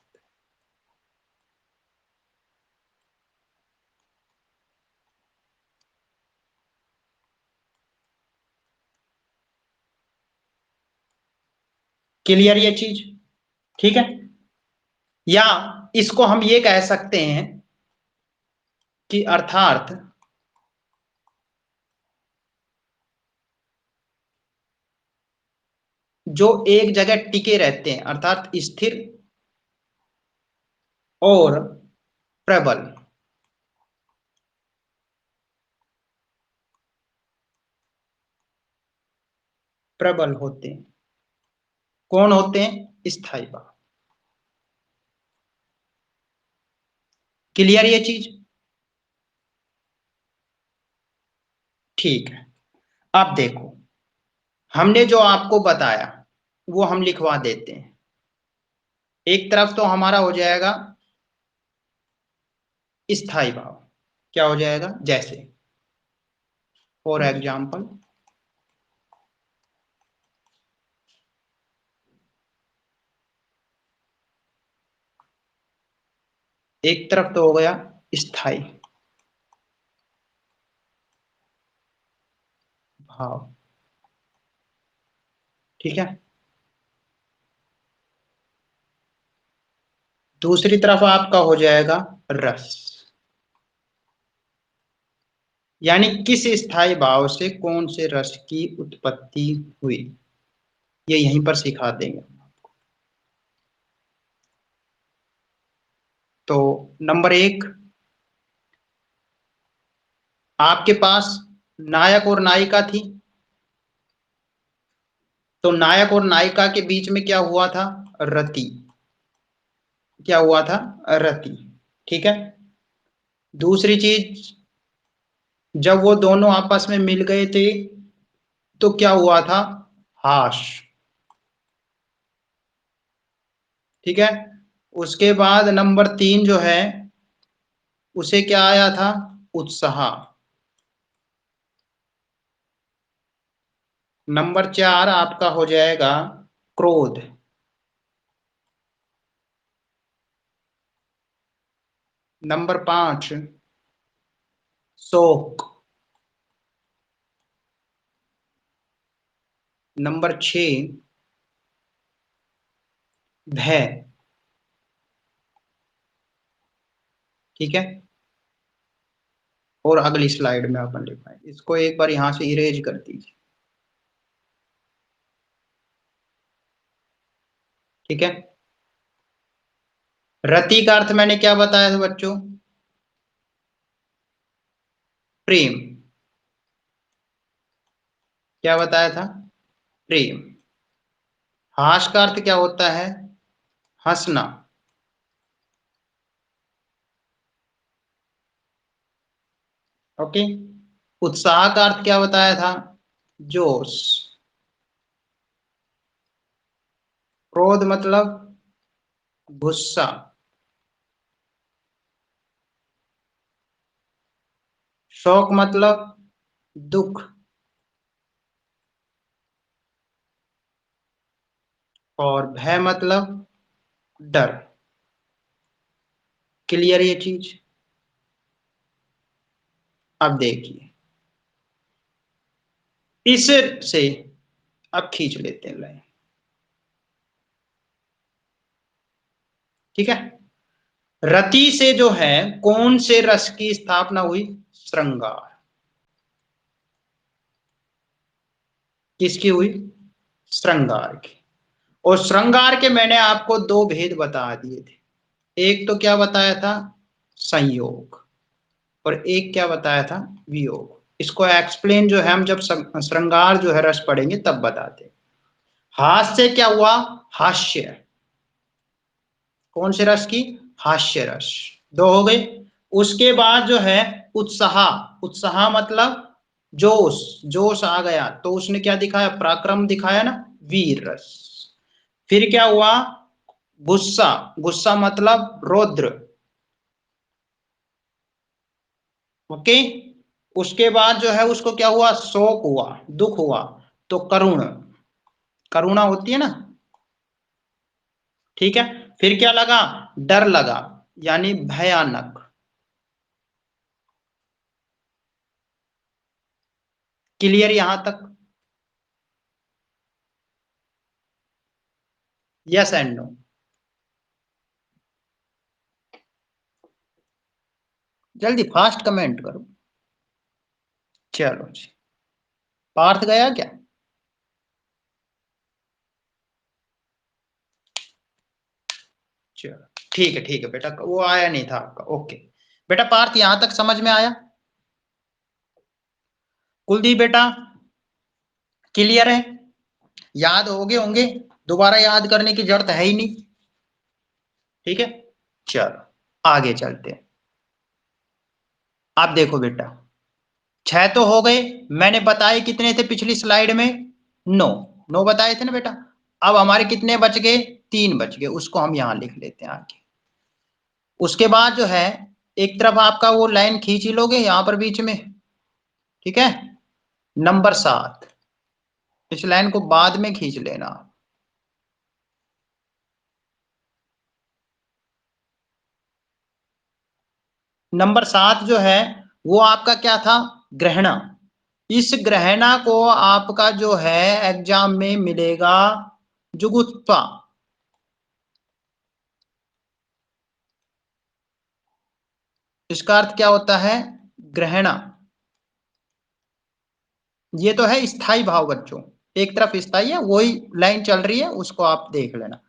क्लियर ये चीज? ठीक है, या इसको हम ये कह सकते हैं कि अर्थात जो एक जगह टिके रहते हैं, अर्थात स्थिर और प्रबल। प्रबल होते हैं। कौन होते हैं? स्थायी भाव। क्लियर ये चीज? ठीक है। अब देखो, हमने जो आपको बताया वो हम लिखवा देते हैं। एक तरफ तो हमारा हो जाएगा स्थायी भाव। क्या हो जाएगा? जैसे फॉर एग्जाम्पल, एक तरफ तो हो गया स्थायी भाव। ठीक है। दूसरी तरफ आपका हो जाएगा रस। यानी किस स्थायी भाव से कौन से रस की उत्पत्ति हुई, ये यहीं पर सिखा देंगे। तो नंबर एक, आपके पास नायक और नायिका थी। तो नायक और नायिका के बीच में क्या हुआ था? रति। क्या हुआ था? रति। ठीक है। दूसरी चीज, जब वो दोनों आपस में मिल गए थे तो क्या हुआ था? हास। ठीक है। उसके बाद नंबर तीन जो है, उसे क्या आया था? उत्साह। नंबर चार आपका हो जाएगा क्रोध। नंबर पांच शोक। नंबर छह भय। ठीक है। और अगली स्लाइड में अपन लिख पाएंगे, इसको एक बार यहां से इरेज कर दीजिए। ठीक है। रति का अर्थ मैंने क्या बताया था बच्चों? प्रेम। क्या बताया था? प्रेम। हास का अर्थ क्या होता है? हंसना। ओके। उत्साह का अर्थ क्या बताया था? जोश। क्रोध मतलब गुस्सा। शोक मतलब दुख। और भय मतलब डर। क्लियर ये चीज? अब देखिए, इस से अब खींच लेते हैं लाइन। ठीक है। रति से जो है कौन से रस की स्थापना हुई? श्रृंगार। किसकी हुई? श्रृंगार की। और श्रृंगार के मैंने आपको दो भेद बता दिए थे। एक तो क्या बताया था? संयोग। और एक क्या बताया था? वियोग। इसको एक्सप्लेन जो है हम जब श्रृंगार जो है रस पढ़ेंगे तब बताते। हास्य क्या हुआ? हास्य। कौन से रस की? हास्य रस। दो हो गए। उसके बाद जो है उत्साह। उत्साह मतलब जोश। जोश आ गया तो उसने क्या दिखाया? पराक्रम दिखाया ना, वीर रस। फिर क्या हुआ? गुस्सा। गुस्सा मतलब रौद्र। ओके। उसके बाद जो है उसको क्या हुआ? शोक हुआ, दुख हुआ। तो करुण। करुणा होती है ना। ठीक है। फिर क्या लगा? डर लगा, यानी भयानक। क्लियर यहां तक? Yes and no? जल्दी फास्ट कमेंट करो। चलो जी। पार्थ गया क्या? चलो ठीक है बेटा, वो आया नहीं था आपका। ओके बेटा, पार्थ यहां तक समझ में आया? कुलदीप बेटा क्लियर है? याद हो गए होंगे, दोबारा याद करने की जरूरत है ही नहीं। ठीक है, चलो आगे चलते हैं। आप देखो बेटा, 6 तो हो गए, मैंने बताए कितने थे पिछली स्लाइड में? 9। 9 बताए थे ना बेटा। अब हमारे कितने बच गए? 3 बच गए, उसको हम यहां लिख लेते हैं आगे। उसके बाद जो है, एक तरफ आपका वो लाइन खींच ही लोगे यहां पर बीच में, ठीक है, नंबर 7। इस लाइन को बाद में खींच लेना। नंबर 7 जो है वो आपका क्या था? ग्रहणा। इस ग्रहणा को आपका जो है एग्जाम में मिलेगा जुगुप्सा। इसका अर्थ क्या होता है? ग्रहणा। ये तो है स्थाई भाव बच्चों, एक तरफ स्थाई है, वही लाइन चल रही है, उसको आप देख लेना।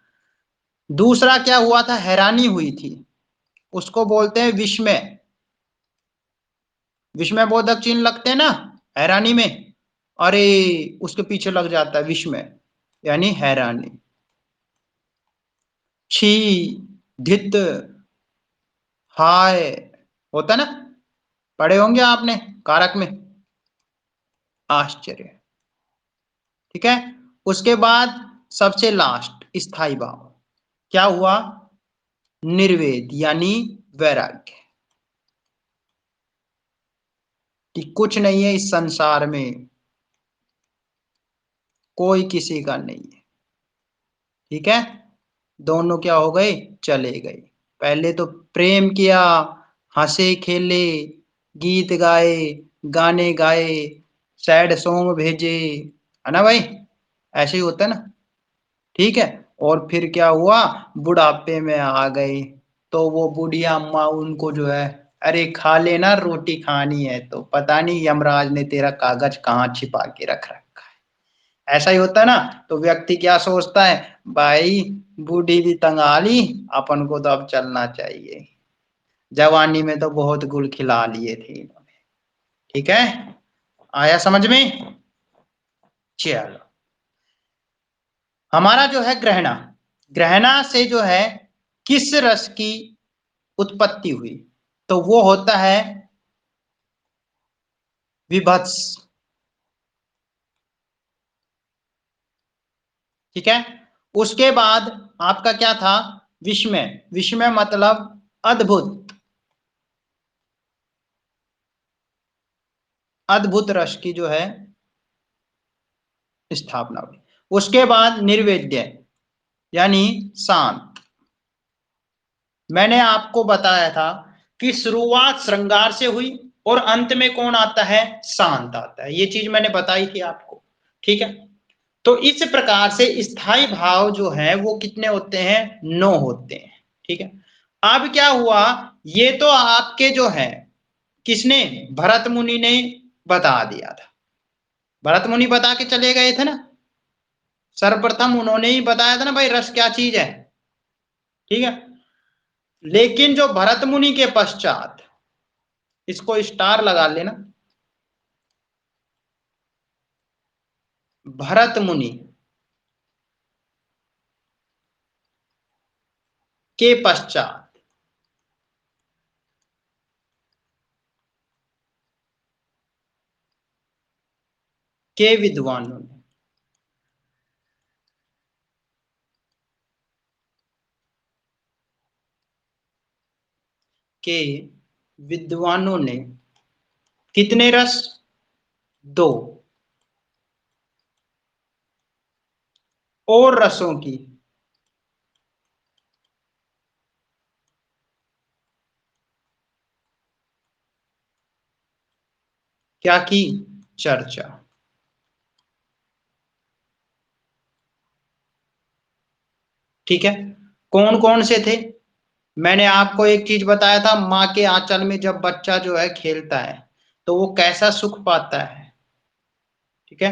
दूसरा क्या हुआ था? हैरानी हुई थी, उसको बोलते हैं विस्मय। विस्मय बोधक चिन्ह लगते हैं ना हैरानी में, अरे उसके पीछे लग जाता है विस्मय, यानी हैरानी। छी, धित, हाय, होता ना, पढ़े होंगे आपने कारक में, आश्चर्य। ठीक है, उसके बाद सबसे लास्ट स्थाई भाव क्या हुआ? निर्वेद, यानी वैराग्य, कि कुछ नहीं है इस संसार में, कोई किसी का नहीं है। ठीक है, दोनों क्या हो गए? चले गए। पहले तो प्रेम किया, हंसे खेले, गीत गाए, गाने गाए, सैड सॉन्ग भेजे, है ना भाई? ऐसे ही होता है ना। ठीक है, और फिर क्या हुआ? बुढ़ापे में आ गए, तो वो बुढ़िया अम्मा उनको जो है, अरे खा लेना, रोटी खानी है, तो पता नहीं यमराज ने तेरा कागज कहाँ छिपा के रख रखा है। ऐसा ही होता है ना। तो व्यक्ति क्या सोचता है, भाई बूढ़ी भी तंग आ ली, अपन को तो अब चलना चाहिए, जवानी में तो बहुत गुल खिला लिए थे इन्होंने। ठीक है, आया समझ में? चलो, हमारा जो है ग्रहणा, ग्रहणा से जो है किस रस की उत्पत्ति हुई? तो वो होता है विभत्स। ठीक है, उसके बाद आपका क्या था? विस्मय। विस्मय मतलब अद्भुत, अद्भुत रस की जो है स्थापना हुई। उसके बाद निर्वेद्य, यानी शांत। मैंने आपको बताया था कि शुरुआत श्रृंगार से हुई और अंत में कौन आता है? शांत आता है, ये चीज मैंने बताई थी आपको। ठीक है, तो इस प्रकार से स्थाई भाव जो है वो कितने होते हैं? 9 होते हैं। ठीक है, अब क्या हुआ? ये तो आपके जो है किसने? भरत मुनि ने बता दिया था। भरत मुनि बता के चले गए थे ना, सर्वप्रथम उन्होंने ही बताया था ना भाई रस क्या चीज है। ठीक है, लेकिन जो भरत मुनि के पश्चात, इसको स्टार लगा लेना, भरत मुनि के पश्चात के विद्वानों ने, के विद्वानों ने कितने रस? 2। और रसों की क्या की? चर्चा। ठीक है, कौन कौन से थे? मैंने आपको एक चीज बताया था, माँ के आंचल में जब बच्चा जो है खेलता है तो वो कैसा सुख पाता है। ठीक है,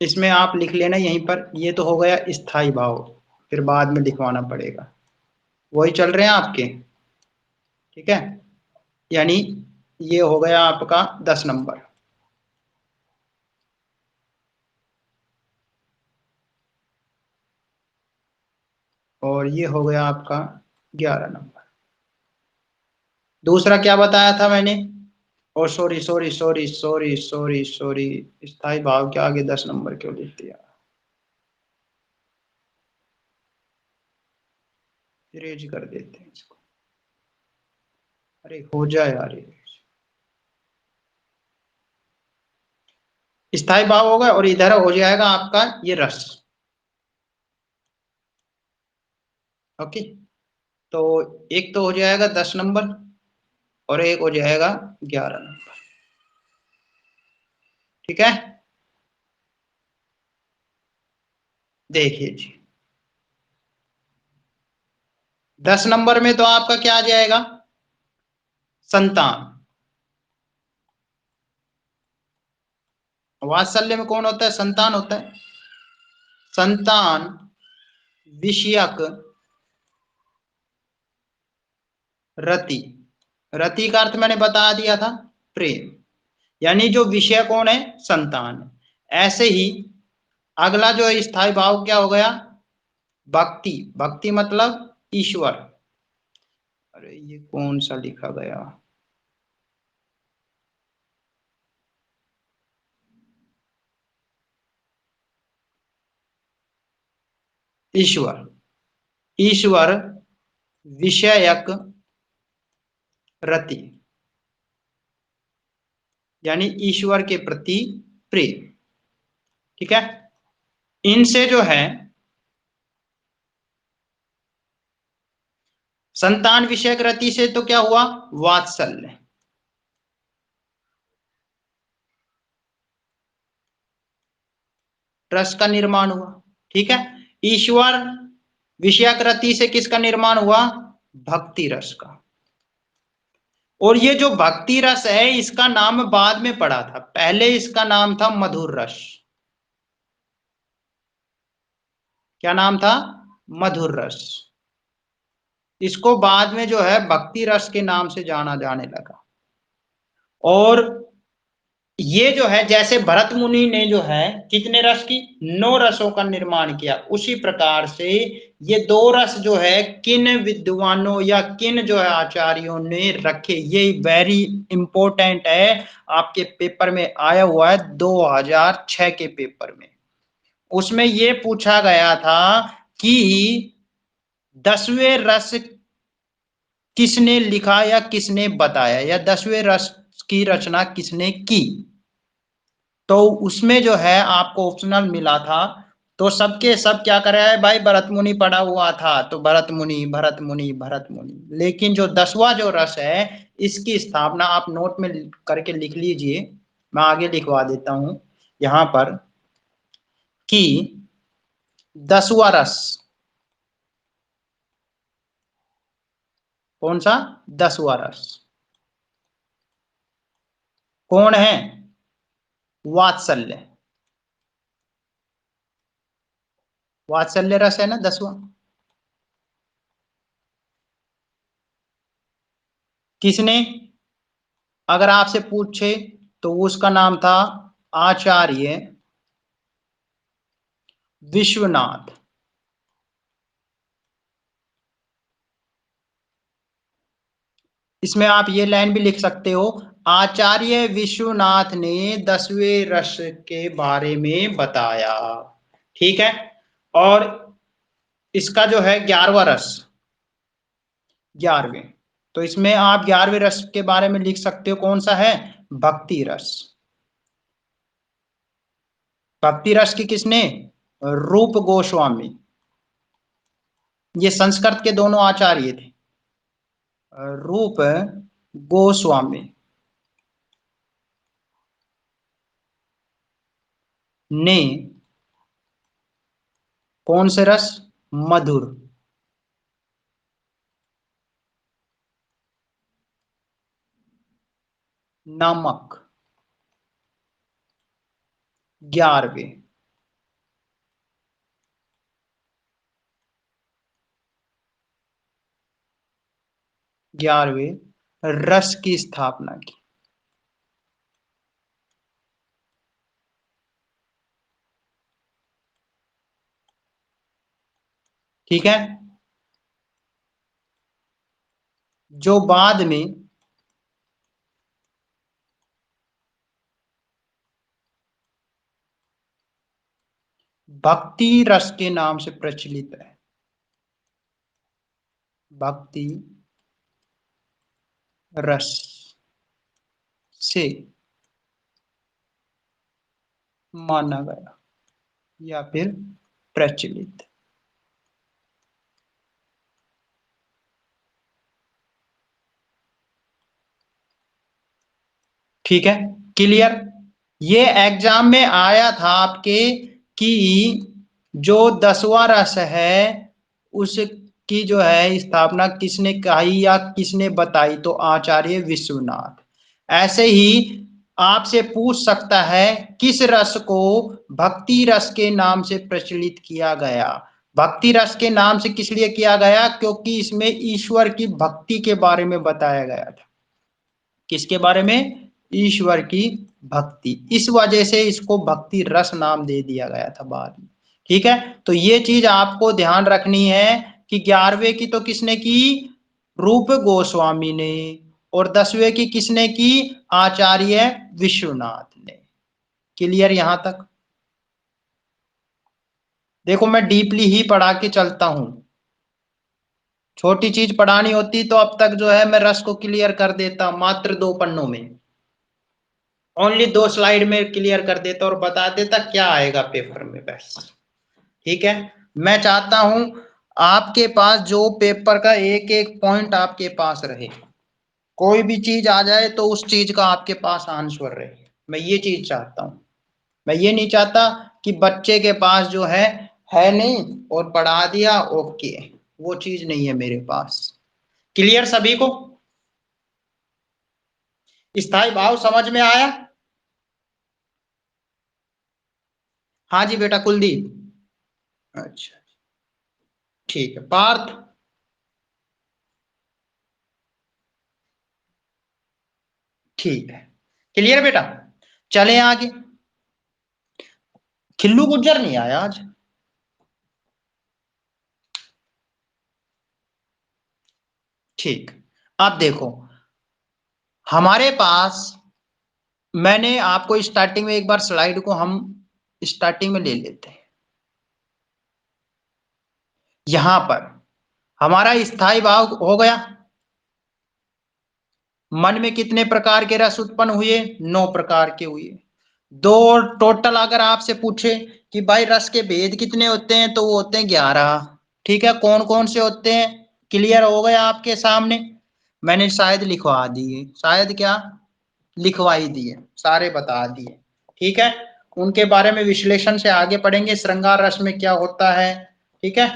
इसमें आप लिख लेना यहीं पर, ये तो हो गया स्थाई भाव, फिर बाद में लिखवाना पड़ेगा। वही चल रहे हैं आपके, ठीक है। यानी ये हो गया आपका 10 नंबर, और ये हो गया आपका 11 नंबर। दूसरा क्या बताया था मैंने? Oh sorry sorry sorry sorry sorry sorry, स्थाई भाव के आगे 10 नंबर क्यों लिख दिया? इरेज कर देते हैं इसको। अरे हो जाए यार ये। स्थाई भाव होगा और इधर हो जाएगा आपका ये रस। ओके, तो एक तो हो जाएगा 10 नंबर और एक हो जाएगा 11 नंबर, ठीक है। देखिए जी, 10 नंबर में तो आपका क्या आ जाएगा? संतान। वात्सल्य में कौन होता है? संतान होता है। संतान विषयक रति, रति का अर्थ मैंने बता दिया था, प्रेम। यानी जो विषय कौन है? संतान है। ऐसे ही अगला जो स्थायी भाव क्या हो गया? भक्ति। भक्ति मतलब ईश्वर। अरे ये कौन सा लिखा गया? ईश्वर। ईश्वर विषयक रति, यानी ईश्वर के प्रति प्रेम, ठीक है। इनसे जो है संतान विषयक रति से तो क्या हुआ? वात्सल्य। रस का निर्माण हुआ, ठीक है। ईश्वर विषयक रति से किसका निर्माण हुआ? भक्ति रस का। और ये जो भक्ति रस है इसका नाम बाद में पड़ा था, पहले इसका नाम था मधुर रस। क्या नाम था? मधुर रस। इसको बाद में जो है भक्ति रस के नाम से जाना जाने लगा। और ये जो है जैसे भरत मुनि ने जो है कितने रस की? 9 रसों का निर्माण किया, उसी प्रकार से ये 2 रस जो है किन विद्वानों या किन जो है आचार्यों ने रखे, ये वेरी इंपॉर्टेंट है। आपके पेपर में आया हुआ है 2006 के पेपर में। उसमें ये पूछा गया था कि 10वें रस किसने लिखा या किसने बताया, या 10वें रस की रचना किसने की। तो उसमें जो है आपको ऑप्शनल मिला था, तो सबके सब क्या कर रहा है भाई? भरत मुनि पढ़ा हुआ था, तो भरत मुनि भरत मुनि भरत मुनि। लेकिन जो 10वां जो रस है इसकी स्थापना आप नोट में करके लिख लीजिए, मैं आगे लिखवा देता हूं यहां पर कि 10वां रस कौन सा? 10वां रस कौन है? वात्सल्य। वात्सल्य रस है ना 10वां। किसने अगर आपसे पूछे तो उसका नाम था आचार्य विश्वनाथ। इसमें आप ये लाइन भी लिख सकते हो, आचार्य विश्वनाथ ने 10वें रस के बारे में बताया, ठीक है। और इसका जो है 11वां रस, 11वें, तो इसमें आप 11वें रस के बारे में लिख सकते हो, कौन सा है? भक्ति रस। भक्ति रस की किसने? रूप गोस्वामी। ये संस्कृत के दोनों आचार्य थे, रूप गोस्वामी ने कौन से रस? मधुर, नमक, 11वें। 11वें रस की स्थापना की। ठीक है, जो बाद में भक्ति रस के नाम से प्रचलित है। भक्ति रस से माना गया या फिर प्रचलित। ठीक है, क्लियर। ये एग्जाम में आया था आपके कि जो 10वां रस है उसकी जो है स्थापना किसने कही या किसने बताई, तो आचार्य विश्वनाथ। ऐसे ही आपसे पूछ सकता है किस रस को भक्ति रस के नाम से प्रचलित किया गया। भक्ति रस के नाम से किस लिए किया गया, क्योंकि इसमें ईश्वर की भक्ति के बारे में बताया गया था। किसके बारे में, ईश्वर की भक्ति, इस वजह से इसको भक्ति रस नाम दे दिया गया था बाद में। ठीक है, तो ये चीज आपको ध्यान रखनी है कि 11वें की तो किसने की, रूप गोस्वामी ने, और 10वें की किसने की, आचार्य विश्वनाथ ने। क्लियर यहां तक। देखो मैं डीपली ही पढ़ा के चलता हूं, छोटी चीज पढ़ानी होती तो अब तक जो है मैं रस को क्लियर कर देता, मात्र 2 पन्नों में, ओनली 2 स्लाइड में क्लियर कर देता और बता देता क्या आएगा पेपर में बस। ठीक है, मैं चाहता हूं आपके पास जो पेपर का एक एक पॉइंट आपके पास रहे, कोई भी चीज आ जाए तो उस चीज का आपके पास आंसर रहे, मैं ये चीज चाहता हूं। मैं ये नहीं चाहता कि बच्चे के पास जो है नहीं और पढ़ा दिया ओके, वो चीज नहीं है मेरे पास। क्लियर सभी को, स्थाई भाव समझ में आया। हाँ जी बेटा कुलदीप। अच्छा, ठीक है पार्थ। ठीक है, क्लियर बेटा। चले आगे। खिल्लू गुज्जर नहीं आया आज। ठीक, अब देखो हमारे पास, मैंने आपको स्टार्टिंग में एक बार स्लाइड को हम स्टार्टिंग में ले लेते हैं। यहां पर हमारा स्थाई भाव हो गया, मन में कितने प्रकार के रस उत्पन्न हुए, 9 प्रकार के हुए। दो टोटल अगर आपसे पूछे कि भाई रस के भेद कितने होते हैं, तो वो होते हैं 11। ठीक है, कौन कौन से होते हैं, क्लियर हो गया आपके सामने। मैंने शायद लिखवा दिए, शायद क्या लिखवा ही दिए, सारे बता दिए। ठीक है, उनके बारे में विश्लेषण से आगे पढ़ेंगे। श्रृंगार रस में क्या होता है, ठीक है,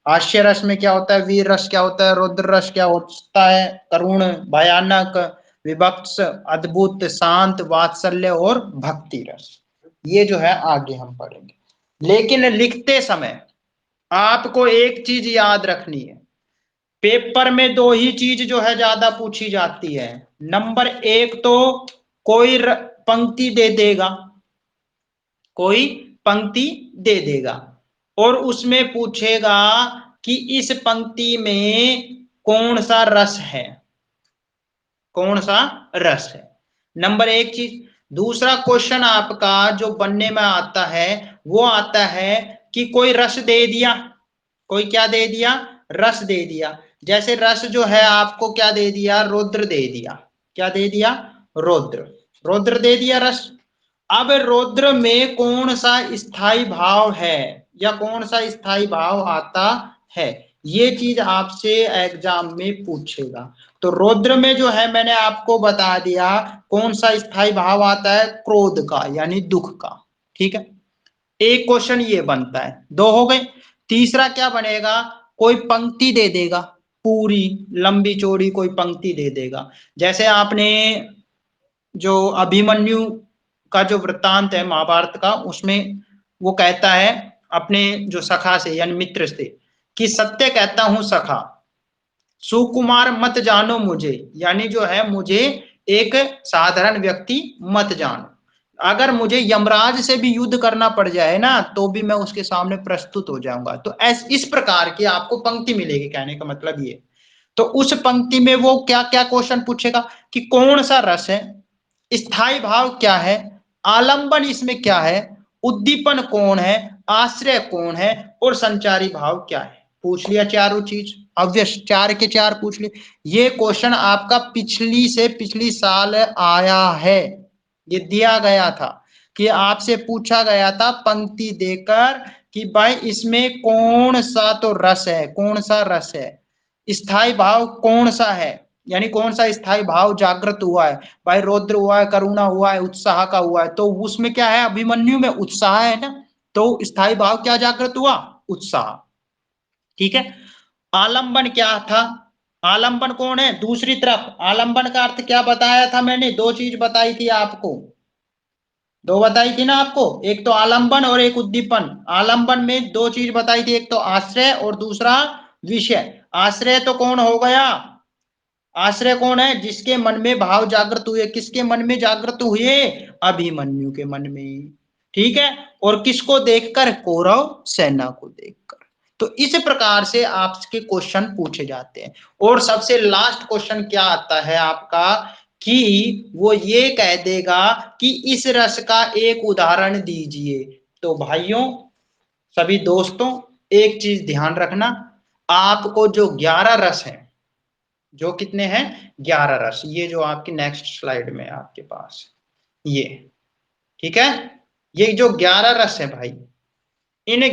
हास्य रस में क्या होता है, वीर रस क्या होता है, रुद्र रस क्या होता है, करुण, भयानक, विभत्स, अद्भुत, शांत, वात्सल्य और भक्ति रस, ये जो है आगे हम पढ़ेंगे। लेकिन लिखते समय आपको एक चीज याद रखनी है, पेपर में 2 ही चीज जो है ज्यादा पूछी जाती है। नंबर 1 तो कोई पंक्ति दे देगा, कोई पंक्ति दे देगा और उसमें पूछेगा कि इस पंक्ति में कौन सा रस है, कौन सा रस है। नंबर 1 चीज। दूसरा क्वेश्चन आपका जो बनने में आता है वो आता है कि कोई रस दे दिया, कोई क्या दे दिया, रस दे दिया। जैसे रस जो है आपको क्या दे दिया, रौद्र दे दिया। क्या दे दिया, रौद्र, रौद्र दे दिया रस। अब रौद्र में कौन सा स्थाई भाव है या कौन सा स्थाई भाव आता है, ये चीज आपसे एग्जाम में पूछेगा। तो रौद्र में जो है मैंने आपको बता दिया कौन सा स्थाई भाव आता है, क्रोध का यानी दुख का। ठीक है, एक क्वेश्चन ये बनता है, 2 हो गए। तीसरा क्या बनेगा, कोई पंक्ति दे देगा, पूरी लंबी चौड़ी कोई पंक्ति दे देगा। जैसे आपने जो अभिमन्यु का जो वृत्तांत है महाभारत का, उसमें वो कहता है अपने जो सखा से यानी मित्र से कि सत्य कहता हूं सखा, सुकुमार मत जानो मुझे, यानी जो है मुझे एक साधारण व्यक्ति मत जानो। अगर मुझे यमराज से भी युद्ध करना पड़ जाए ना तो भी मैं उसके सामने प्रस्तुत हो जाऊंगा। तो इस प्रकार की आपको पंक्ति मिलेगी, कहने का मतलब ये। तो उस पंक्ति में वो क्या क्या क्वेश्चन पूछेगा कि कौन सा रस है, स्थायी भाव क्या है, आलंबन इसमें क्या है, उद्दीपन कौन है, आश्रय कौन है, और संचारी भाव क्या है। पूछ लिया चारों चीज, ऑब्वियस 4 के 4 पूछ लिए। ये क्वेश्चन आपका पिछली से पिछली साल आया है, ये दिया गया था कि आपसे पूछा गया था पंक्ति देकर कि भाई इसमें कौन सा तो रस है, कौन सा रस है, स्थायी भाव कौन सा है, यानी कौन सा स्थायी भाव जागृत हुआ है। भाई रौद्र हुआ है, करुणा हुआ है, उत्साह का हुआ है, तो उसमें क्या है, अभिमन्यु में उत्साह है ना, तो स्थायी भाव क्या जागृत हुआ, उत्साह। ठीक है। आलंबन क्या था, आलंबन कौन है, दूसरी तरफ। आलंबन का अर्थ क्या बताया था मैंने, दो चीज बताई थी आपको, दो बताई थी ना आपको, एक तो आलंबन और एक उद्दीपन। आलंबन में दो चीज बताई थी, एक तो आश्रय और दूसरा विषय। आश्रय तो कौन हो गया, आश्रय कौन है, जिसके मन में भाव जागृत हुए, किसके मन में जागृत हुए, अभिमन्यु के मन में। ठीक है। और किसको देखकर, कौरव सेना को देखकर। तो इस प्रकार से आपके क्वेश्चन पूछे जाते हैं। और सबसे लास्ट क्वेश्चन क्या आता है आपका, कि वो ये कह देगा कि इस रस का एक उदाहरण दीजिए। तो भाइयों, सभी दोस्तों, एक चीज ध्यान रखना, आपको जो 11 रस हैं, जो कितने हैं, 11 रस, ये जो आपकी नेक्स्ट स्लाइड में आपके पास ये, ठीक है, ये जो 11 रस है भाई, इन